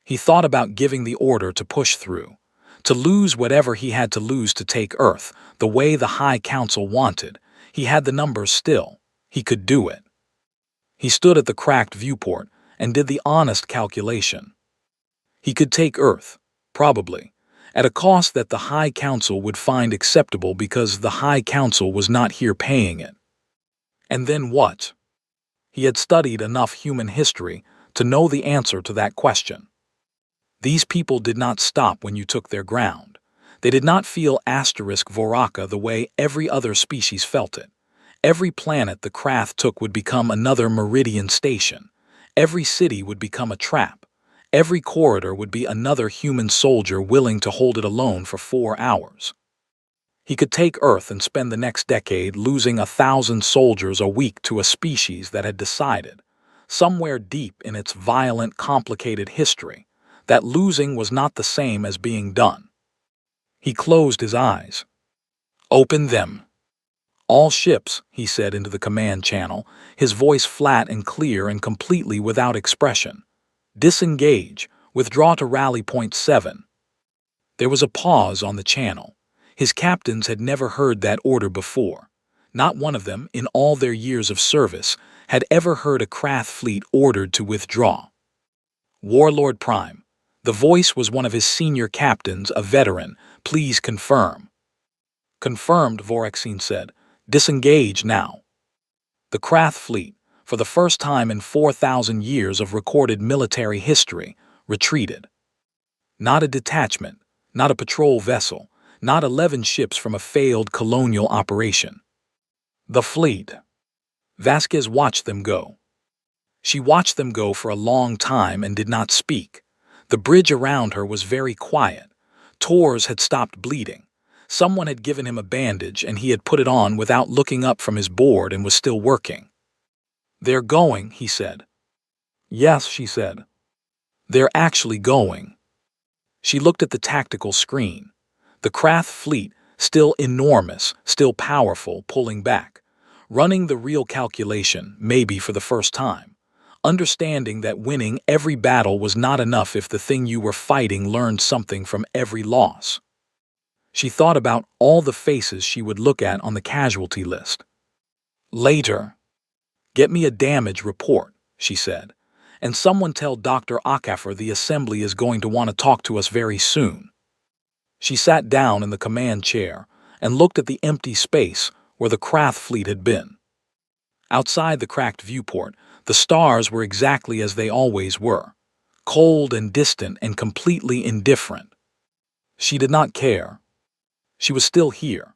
He thought about giving the order to push through, to lose whatever he had to lose to take Earth, the way the High Council wanted. He had the numbers still. He could do it. He stood at the cracked viewport and did the honest calculation. He could take Earth, probably, at a cost that the High Council would find acceptable because the High Council was not here paying it. And then what? He had studied enough human history to know the answer to that question. These people did not stop when you took their ground. They did not feel Voraka the way every other species felt it. Every planet the Krath took would become another meridian station. Every city would become a trap. Every corridor would be another human soldier willing to hold it alone for 4 hours. He could take Earth and spend the next decade losing 1,000 soldiers a week to a species that had decided, somewhere deep in its violent, complicated history, that losing was not the same as being done. He closed his eyes. Open them. All ships, he said into the command channel, his voice flat and clear and completely without expression. Disengage. Withdraw to rally point 7. There was a pause on the channel. His captains had never heard that order before. Not one of them, in all their years of service, had ever heard a Krath fleet ordered to withdraw. Warlord Prime. The voice was one of his senior captains, a veteran. Please confirm. Confirmed, Voraxine said. Disengage now. The Krath fleet, for the first time in 4,000 years of recorded military history, retreated. Not a detachment, not a patrol vessel, not 11 ships from a failed colonial operation. The fleet. Vasquez watched them go. She watched them go for a long time and did not speak. The bridge around her was very quiet. Torres had stopped bleeding. Someone had given him a bandage and he had put it on without looking up from his board and was still working. They're going, he said. Yes, she said. They're actually going. She looked at the tactical screen. The Krath fleet, still enormous, still powerful, pulling back. Running the real calculation, maybe for the first time. Understanding that winning every battle was not enough if the thing you were fighting learned something from every loss. She thought about all the faces she would look at on the casualty list. Later. Get me a damage report, she said, and someone tell Dr. Akafer the assembly is going to want to talk to us very soon. She sat down in the command chair and looked at the empty space where the Krath fleet had been. Outside the cracked viewport, the stars were exactly as they always were, cold and distant and completely indifferent. She did not care. She was still here.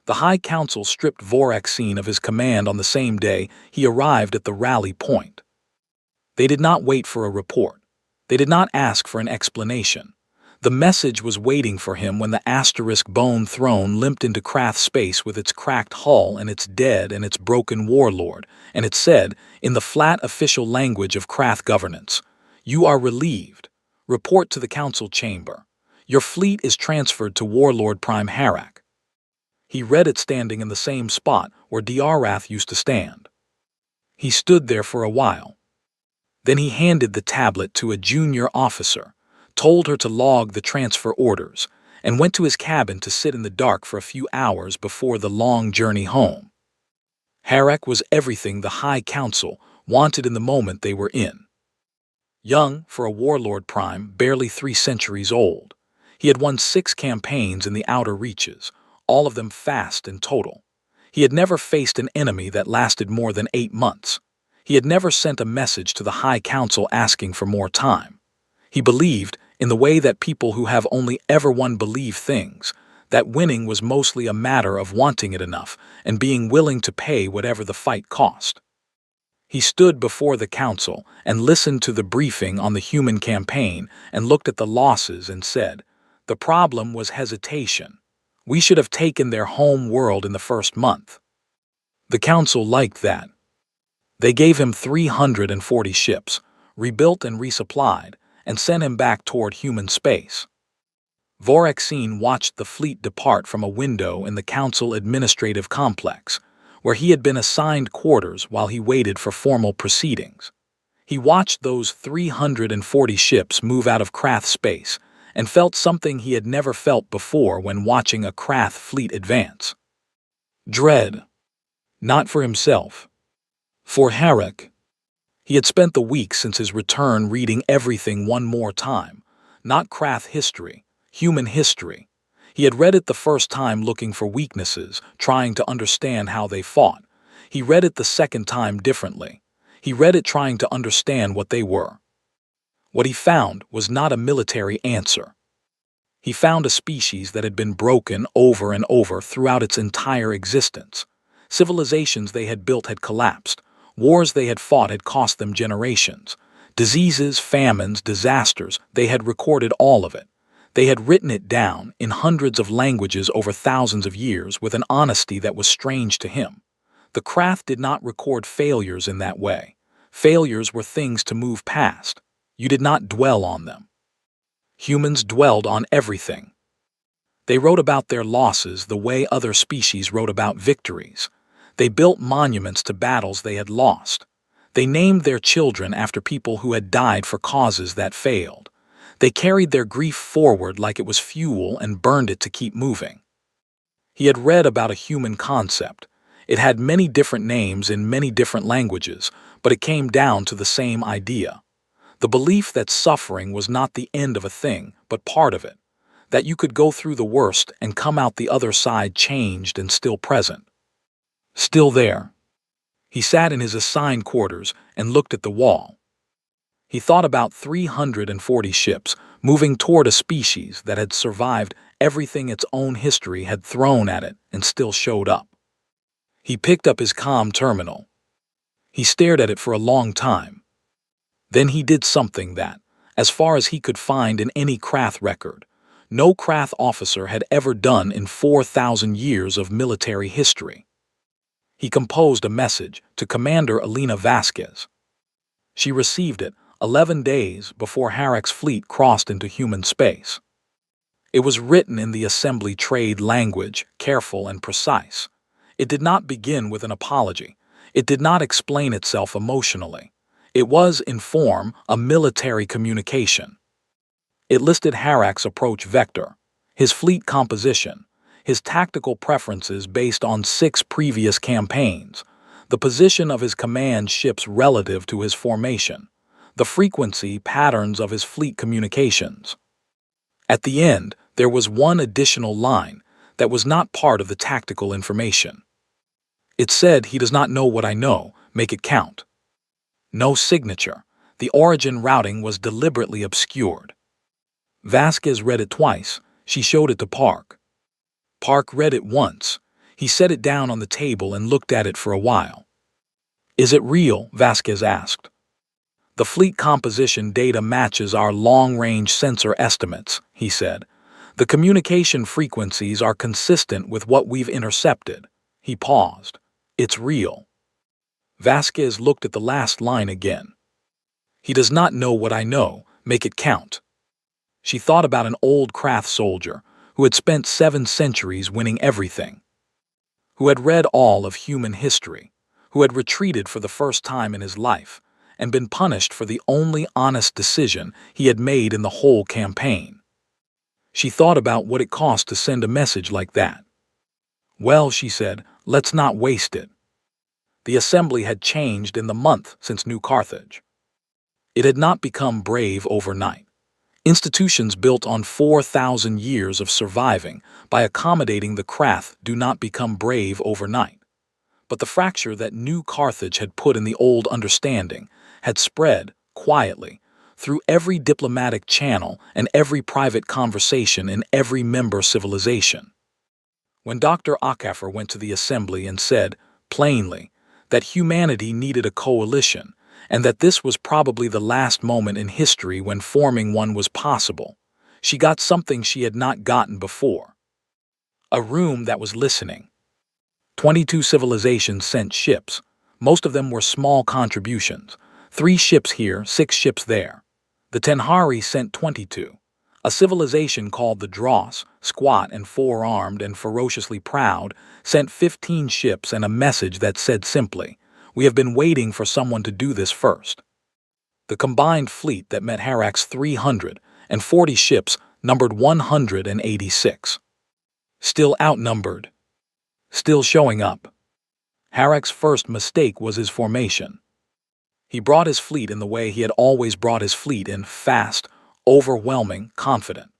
The High Council stripped Voraxine of his command on the same day he arrived at the rally point. They did not wait for a report. They did not ask for an explanation. The message was waiting for him when the asterisk Bone Throne limped into Krath space with its cracked hull and its dead and its broken warlord, and it said, in the flat official language of Krath governance, "You are relieved. Report to the council chamber. Your fleet is transferred to Warlord Prime Harak." He read it standing in the same spot where Diarath used to stand. He stood there for a while. Then he handed the tablet to a junior officer, told her to log the transfer orders, and went to his cabin to sit in the dark for a few hours before the long journey home. Harek was everything the High Council wanted in the moment they were in. Young for a warlord prime, barely 3 centuries old, he had won 6 campaigns in the outer reaches, all of them fast and total. He had never faced an enemy that lasted more than 8 months. He had never sent a message to the High Council asking for more time. He believed, in the way that people who have only ever won believe things, that winning was mostly a matter of wanting it enough and being willing to pay whatever the fight cost. He stood before the council and listened to the briefing on the human campaign and looked at the losses and said, "The problem was hesitation. We should have taken their home world in the first month." The council liked that. They gave him 340 ships, rebuilt and resupplied, and sent him back toward human space. Voraxine watched the fleet depart from a window in the council administrative complex, where he had been assigned quarters while he waited for formal proceedings. He watched those 340 ships move out of Krath space and felt something he had never felt before when watching a Krath fleet advance. Dread. Not for himself. For Harek. He had spent the week since his return reading everything one more time, not Krath history, human history. He had read it the first time looking for weaknesses, trying to understand how they fought. He read it the second time differently. He read it trying to understand what they were. What he found was not a military answer. He found a species that had been broken over and over throughout its entire existence. Civilizations they had built had collapsed. Wars they had fought had cost them generations. Diseases, famines, disasters, they had recorded all of it. They had written it down in hundreds of languages over thousands of years with an honesty that was strange to him. The Krath did not record failures in that way. Failures were things to move past. You did not dwell on them. Humans dwelled on everything. They wrote about their losses the way other species wrote about victories. They built monuments to battles they had lost. They named their children after people who had died for causes that failed. They carried their grief forward like it was fuel and burned it to keep moving. He had read about a human concept. It had many different names in many different languages, but it came down to the same idea. The belief that suffering was not the end of a thing, but part of it. That you could go through the worst and come out the other side changed and still present. Still there. He sat in his assigned quarters and looked at the wall. He thought about 340 ships moving toward a species that had survived everything its own history had thrown at it and still showed up. He picked up his comm terminal. He stared at it for a long time. Then he did something that, as far as he could find in any Krath record, no Krath officer had ever done in 4,000 years of military history. He composed a message to Commander Elena Vasquez. She received it 11 days before Harek's fleet crossed into human space. It was written in the assembly trade language, careful and precise. It did not begin with an apology. It did not explain itself emotionally. It was, in form, a military communication. It listed Harek's approach vector, his fleet composition, his tactical preferences based on 6 previous campaigns, the position of his command ships relative to his formation, the frequency patterns of his fleet communications. At the end, there was one additional line that was not part of the tactical information. It said, "He does not know what I know, make it count." No signature. The origin routing was deliberately obscured. Vasquez read it twice. She showed it to Park. Park read it once. He set it down on the table and looked at it for a while. "Is it real?" Vasquez asked. "The fleet composition data matches our long-range sensor estimates," he said. "The communication frequencies are consistent with what we've intercepted." He paused. "It's real." Vasquez looked at the last line again. "He does not know what I know, make it count." She thought about an old Krath soldier who had spent 7 centuries winning everything, who had read all of human history, who had retreated for the first time in his life, and been punished for the only honest decision he had made in the whole campaign. She thought about what it cost to send a message like that. Well, she said, let's not waste it. The assembly had changed in the month since New Carthage. It had not become brave overnight. Institutions built on 4,000 years of surviving by accommodating the craft do not become brave overnight. But the fracture that New Carthage had put in the old understanding had spread, quietly, through every diplomatic channel and every private conversation in every member civilization. When Dr. Acaffer went to the assembly and said, plainly, that humanity needed a coalition, and that this was probably the last moment in history when forming one was possible, she got something she had not gotten before. A room that was listening. 22 civilizations sent ships. Most of them were small contributions. 3 ships here, 6 ships there. The Tenhari sent 22. A civilization called the Dross, squat and four-armed and ferociously proud, sent 15 ships and a message that said simply, "We have been waiting for someone to do this first." The combined fleet that met Harak's 340 ships numbered 186. Still outnumbered. Still showing up. Harak's first mistake was his formation. He brought his fleet in the way he had always brought his fleet in, fast, overwhelming, confident.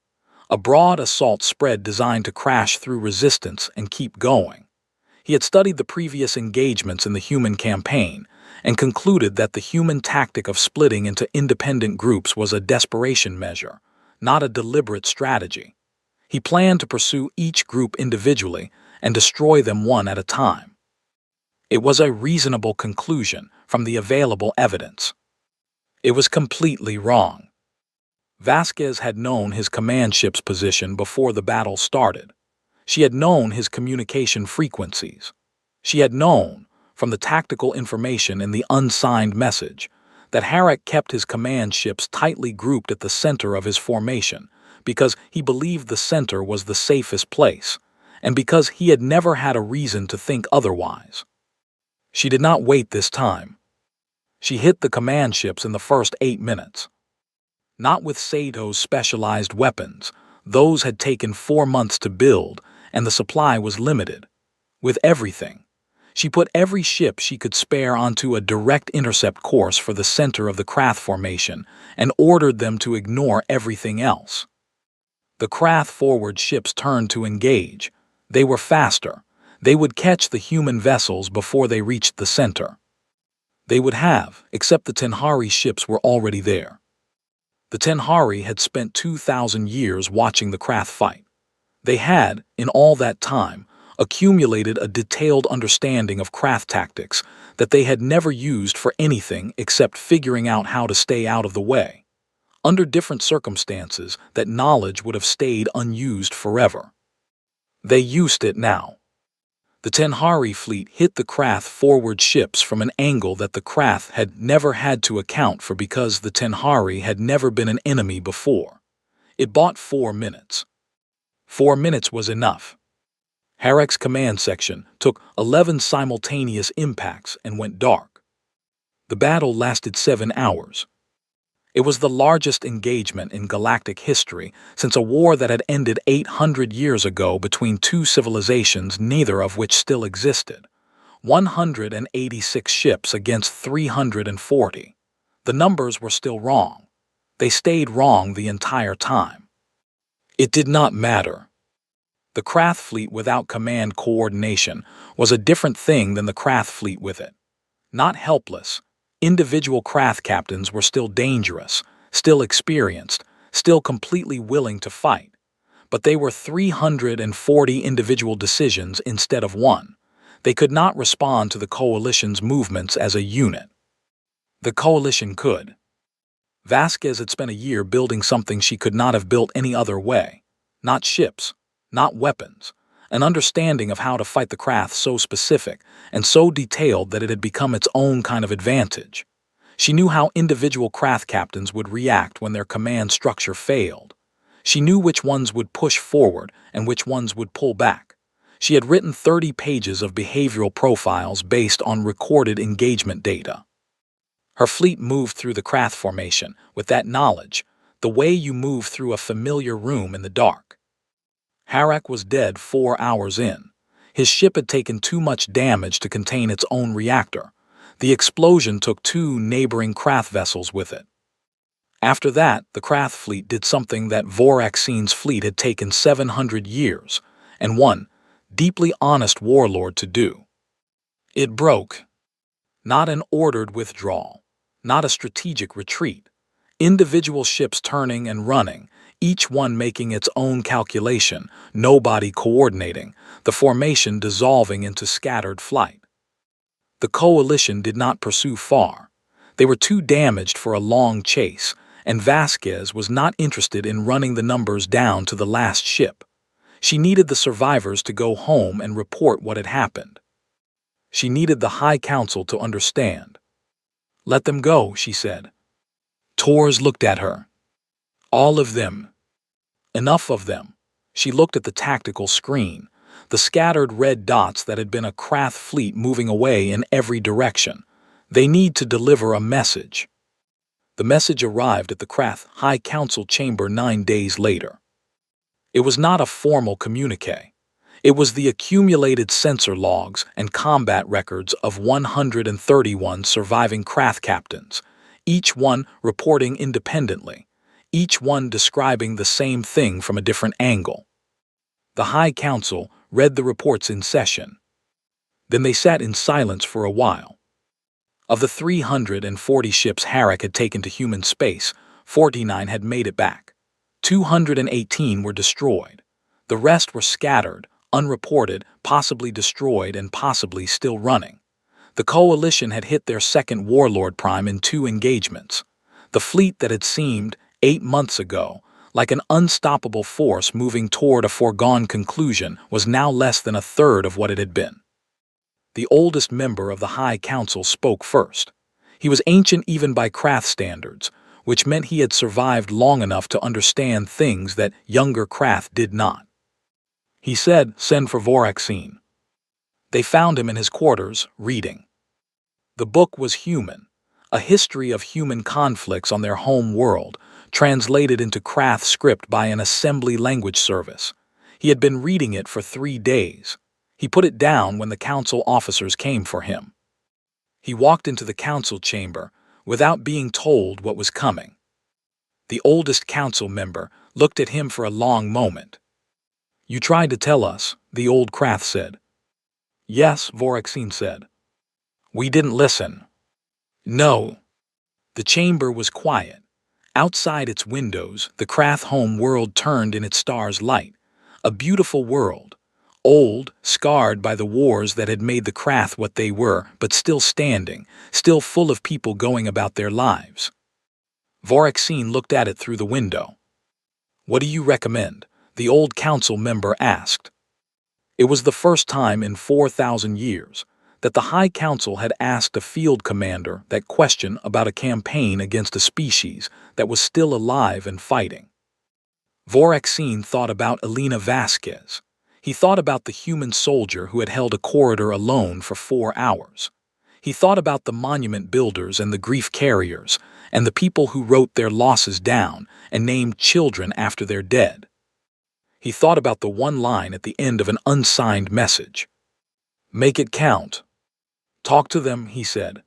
A broad assault spread designed to crash through resistance and keep going. He had studied the previous engagements in the human campaign and concluded that the human tactic of splitting into independent groups was a desperation measure, not a deliberate strategy. He planned to pursue each group individually and destroy them one at a time. It was a reasonable conclusion from the available evidence. It was completely wrong. Vasquez had known his command ship's position before the battle started. She had known his communication frequencies. She had known, from the tactical information in the unsigned message, that Harak kept his command ships tightly grouped at the center of his formation because he believed the center was the safest place, and because he had never had a reason to think otherwise. She did not wait this time. She hit the command ships in the first 8 minutes. Not with Sato's specialized weapons. Those had taken 4 months to build, and the supply was limited. With everything. She put every ship she could spare onto a direct intercept course for the center of the Krath formation and ordered them to ignore everything else. The Krath forward ships turned to engage. They were faster. They would catch the human vessels before they reached the center. They would have, except the Tenhari ships were already there. The Tenhari had spent 2,000 years watching the Krath fight. They had, in all that time, accumulated a detailed understanding of Krath tactics that they had never used for anything except figuring out how to stay out of the way. Under different circumstances, that knowledge would have stayed unused forever. They used it now. The Tenhari fleet hit the Krath forward ships from an angle that the Krath had never had to account for because the Tenhari had never been an enemy before. It bought 4 minutes. 4 minutes was enough. Harak's command section took 11 simultaneous impacts and went dark. The battle lasted 7 hours. It was the largest engagement in galactic history since a war that had ended 800 years ago between 2 civilizations, neither of which still existed. 186 ships against 340. The numbers were still wrong. They stayed wrong the entire time. It did not matter. The Krath fleet without command coordination was a different thing than the Krath fleet with it. Not helpless. Individual Krath captains were still dangerous, still experienced, still completely willing to fight. But they were 340 individual decisions instead of one. They could not respond to the coalition's movements as a unit. The coalition could. Vasquez had spent a year building something she could not have built any other way. Not ships, not weapons. An understanding of how to fight the Krath so specific and so detailed that it had become its own kind of advantage. She knew how individual Krath captains would react when their command structure failed. She knew which ones would push forward and which ones would pull back. She had written 30 pages of behavioral profiles based on recorded engagement data. Her fleet moved through the Krath formation with that knowledge, the way you move through a familiar room in the dark. Harak was dead 4 hours in. His ship had taken too much damage to contain its own reactor. The explosion took 2 neighboring Krath vessels with it. After that, the Krath fleet did something that Voraxine's fleet had taken 700 years, and one deeply honest warlord to do. It broke. Not an ordered withdrawal, not a strategic retreat. Individual ships turning and running, each one making its own calculation, nobody coordinating, the formation dissolving into scattered flight. The coalition did not pursue far. They were too damaged for a long chase, and Vasquez was not interested in running the numbers down to the last ship. She needed the survivors to go home and report what had happened. She needed the High Council to understand. "Let them go," she said. Tors looked at her. "All of them. Enough of them." She looked at the tactical screen, the scattered red dots that had been a Krath fleet moving away in every direction. They need to deliver a message. The message arrived at the Krath High Council chamber 9 days later. It was not a formal communique. It was the accumulated sensor logs and combat records of 131 surviving Krath captains, each one reporting independently, each one describing the same thing from a different angle. The High Council read the reports in session. Then they sat in silence for a while. Of the 340 ships Harak had taken to human space, 49 had made it back. 218 were destroyed. The rest were scattered, unreported, possibly destroyed, and possibly still running. The coalition had hit their second warlord prime in 2 engagements. The fleet that had seemed, 8 months ago, like an unstoppable force moving toward a foregone conclusion was now less than a third of what it had been. The oldest member of the High Council spoke first. He was ancient even by Krath standards, which meant he had survived long enough to understand things that younger Krath did not. He said, "Send for Voraxine." They found him in his quarters, reading. The book was Human, a history of human conflicts on their home world, translated into Krath script by an assembly language service. He had been reading it for 3 days. He put it down when the council officers came for him. He walked into the council chamber without being told what was coming. The oldest council member looked at him for a long moment. "You tried to tell us," the old Krath said. "Yes," Voraxine said. "We didn't listen." "No." The chamber was quiet. Outside its windows, the Krath home world turned in its star's light. A beautiful world. Old, scarred by the wars that had made the Krath what they were, but still standing, still full of people going about their lives. Voraxine looked at it through the window. "What do you recommend?" the old council member asked. It was the first time in 4,000 years that the High Council had asked a field commander that question about a campaign against a species that was still alive and fighting. Voraxine thought about Elena Vasquez. He thought about the human soldier who had held a corridor alone for 4 hours. He thought about the monument builders and the grief carriers, and the people who wrote their losses down and named children after their dead. He thought about the one line at the end of an unsigned message. "Make it count." "Talk to them," he said.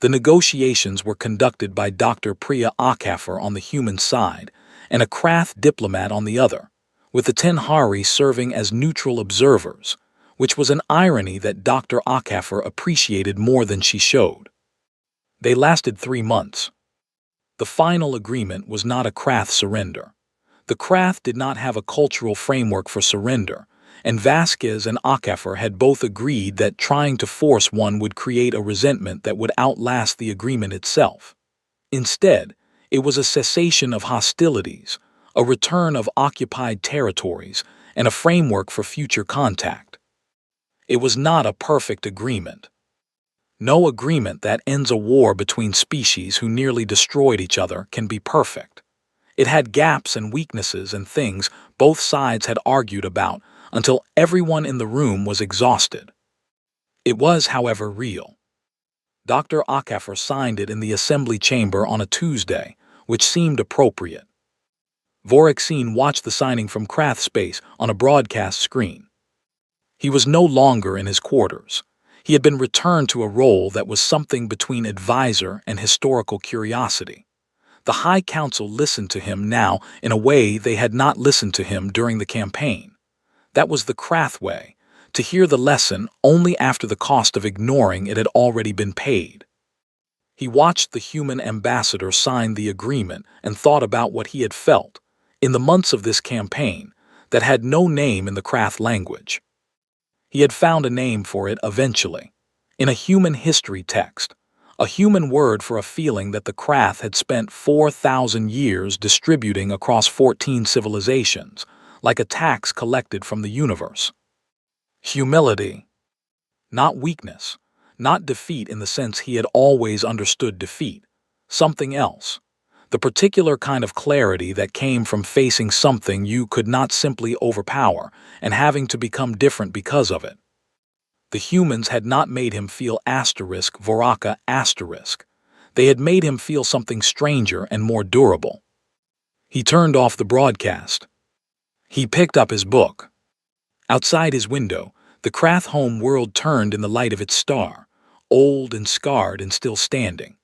The negotiations were conducted by Dr. Priya Akafer on the human side and a Krath diplomat on the other, with the Tenhari serving as neutral observers, which was an irony that Dr. Akafer appreciated more than she showed. They lasted 3 months. The final agreement was not a Krath surrender. The Krath did not have a cultural framework for surrender, and Vasquez and Akafer had both agreed that trying to force one would create a resentment that would outlast the agreement itself. Instead, it was a cessation of hostilities, a return of occupied territories, and a framework for future contact. It was not a perfect agreement. No agreement that ends a war between species who nearly destroyed each other can be perfect. It had gaps and weaknesses and things both sides had argued about until everyone in the room was exhausted. It was, however, real. Dr. Akafer signed it in the assembly chamber on a Tuesday, which seemed appropriate. Vorexine watched the signing from Krath Space on a broadcast screen. He was no longer in his quarters. He had been returned to a role that was something between advisor and historical curiosity. The High Council listened to him now in a way they had not listened to him during the campaign. That was the Krath way, to hear the lesson only after the cost of ignoring it had already been paid. He watched the human ambassador sign the agreement and thought about what he had felt, in the months of this campaign, that had no name in the Krath language. He had found a name for it eventually, in a human history text, a human word for a feeling that the Krath had spent 4,000 years distributing across 14 civilizations, like a tax collected from the universe. Humility. Not weakness, not defeat in the sense he had always understood defeat, something else. The particular kind of clarity that came from facing something you could not simply overpower and having to become different because of it. The humans had not made him feel Voraka *. They had made him feel something stranger and more durable. He turned off the broadcast. He picked up his book. Outside his window, the Krath home world turned in the light of its star, old and scarred and still standing.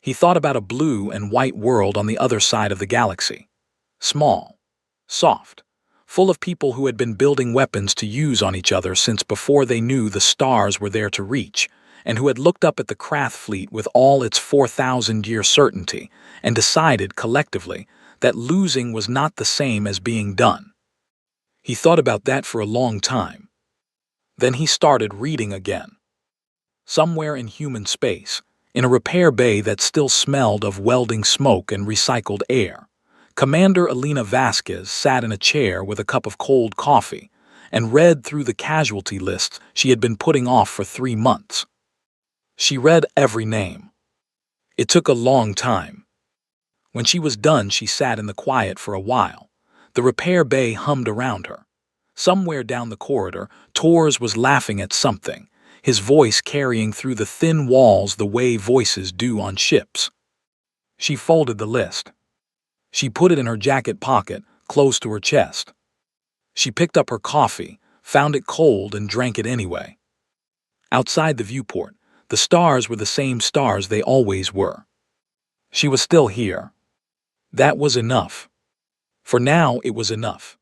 He thought about a blue and white world on the other side of the galaxy. Small, soft, full of people who had been building weapons to use on each other since before they knew the stars were there to reach, and who had looked up at the Krath fleet with all its 4,000-year certainty and decided collectively that losing was not the same as being done. He thought about that for a long time. Then he started reading again. Somewhere in human space, in a repair bay that still smelled of welding smoke and recycled air, Commander Elena Vasquez sat in a chair with a cup of cold coffee and read through the casualty lists she had been putting off for 3 months. She read every name. It took a long time. When she was done, she sat in the quiet for a while. The repair bay hummed around her. Somewhere down the corridor, Torres was laughing at something, his voice carrying through the thin walls the way voices do on ships. She folded the list. She put it in her jacket pocket, close to her chest. She picked up her coffee, found it cold, and drank it anyway. Outside the viewport, the stars were the same stars they always were. She was still here. That was enough. For now, it was enough.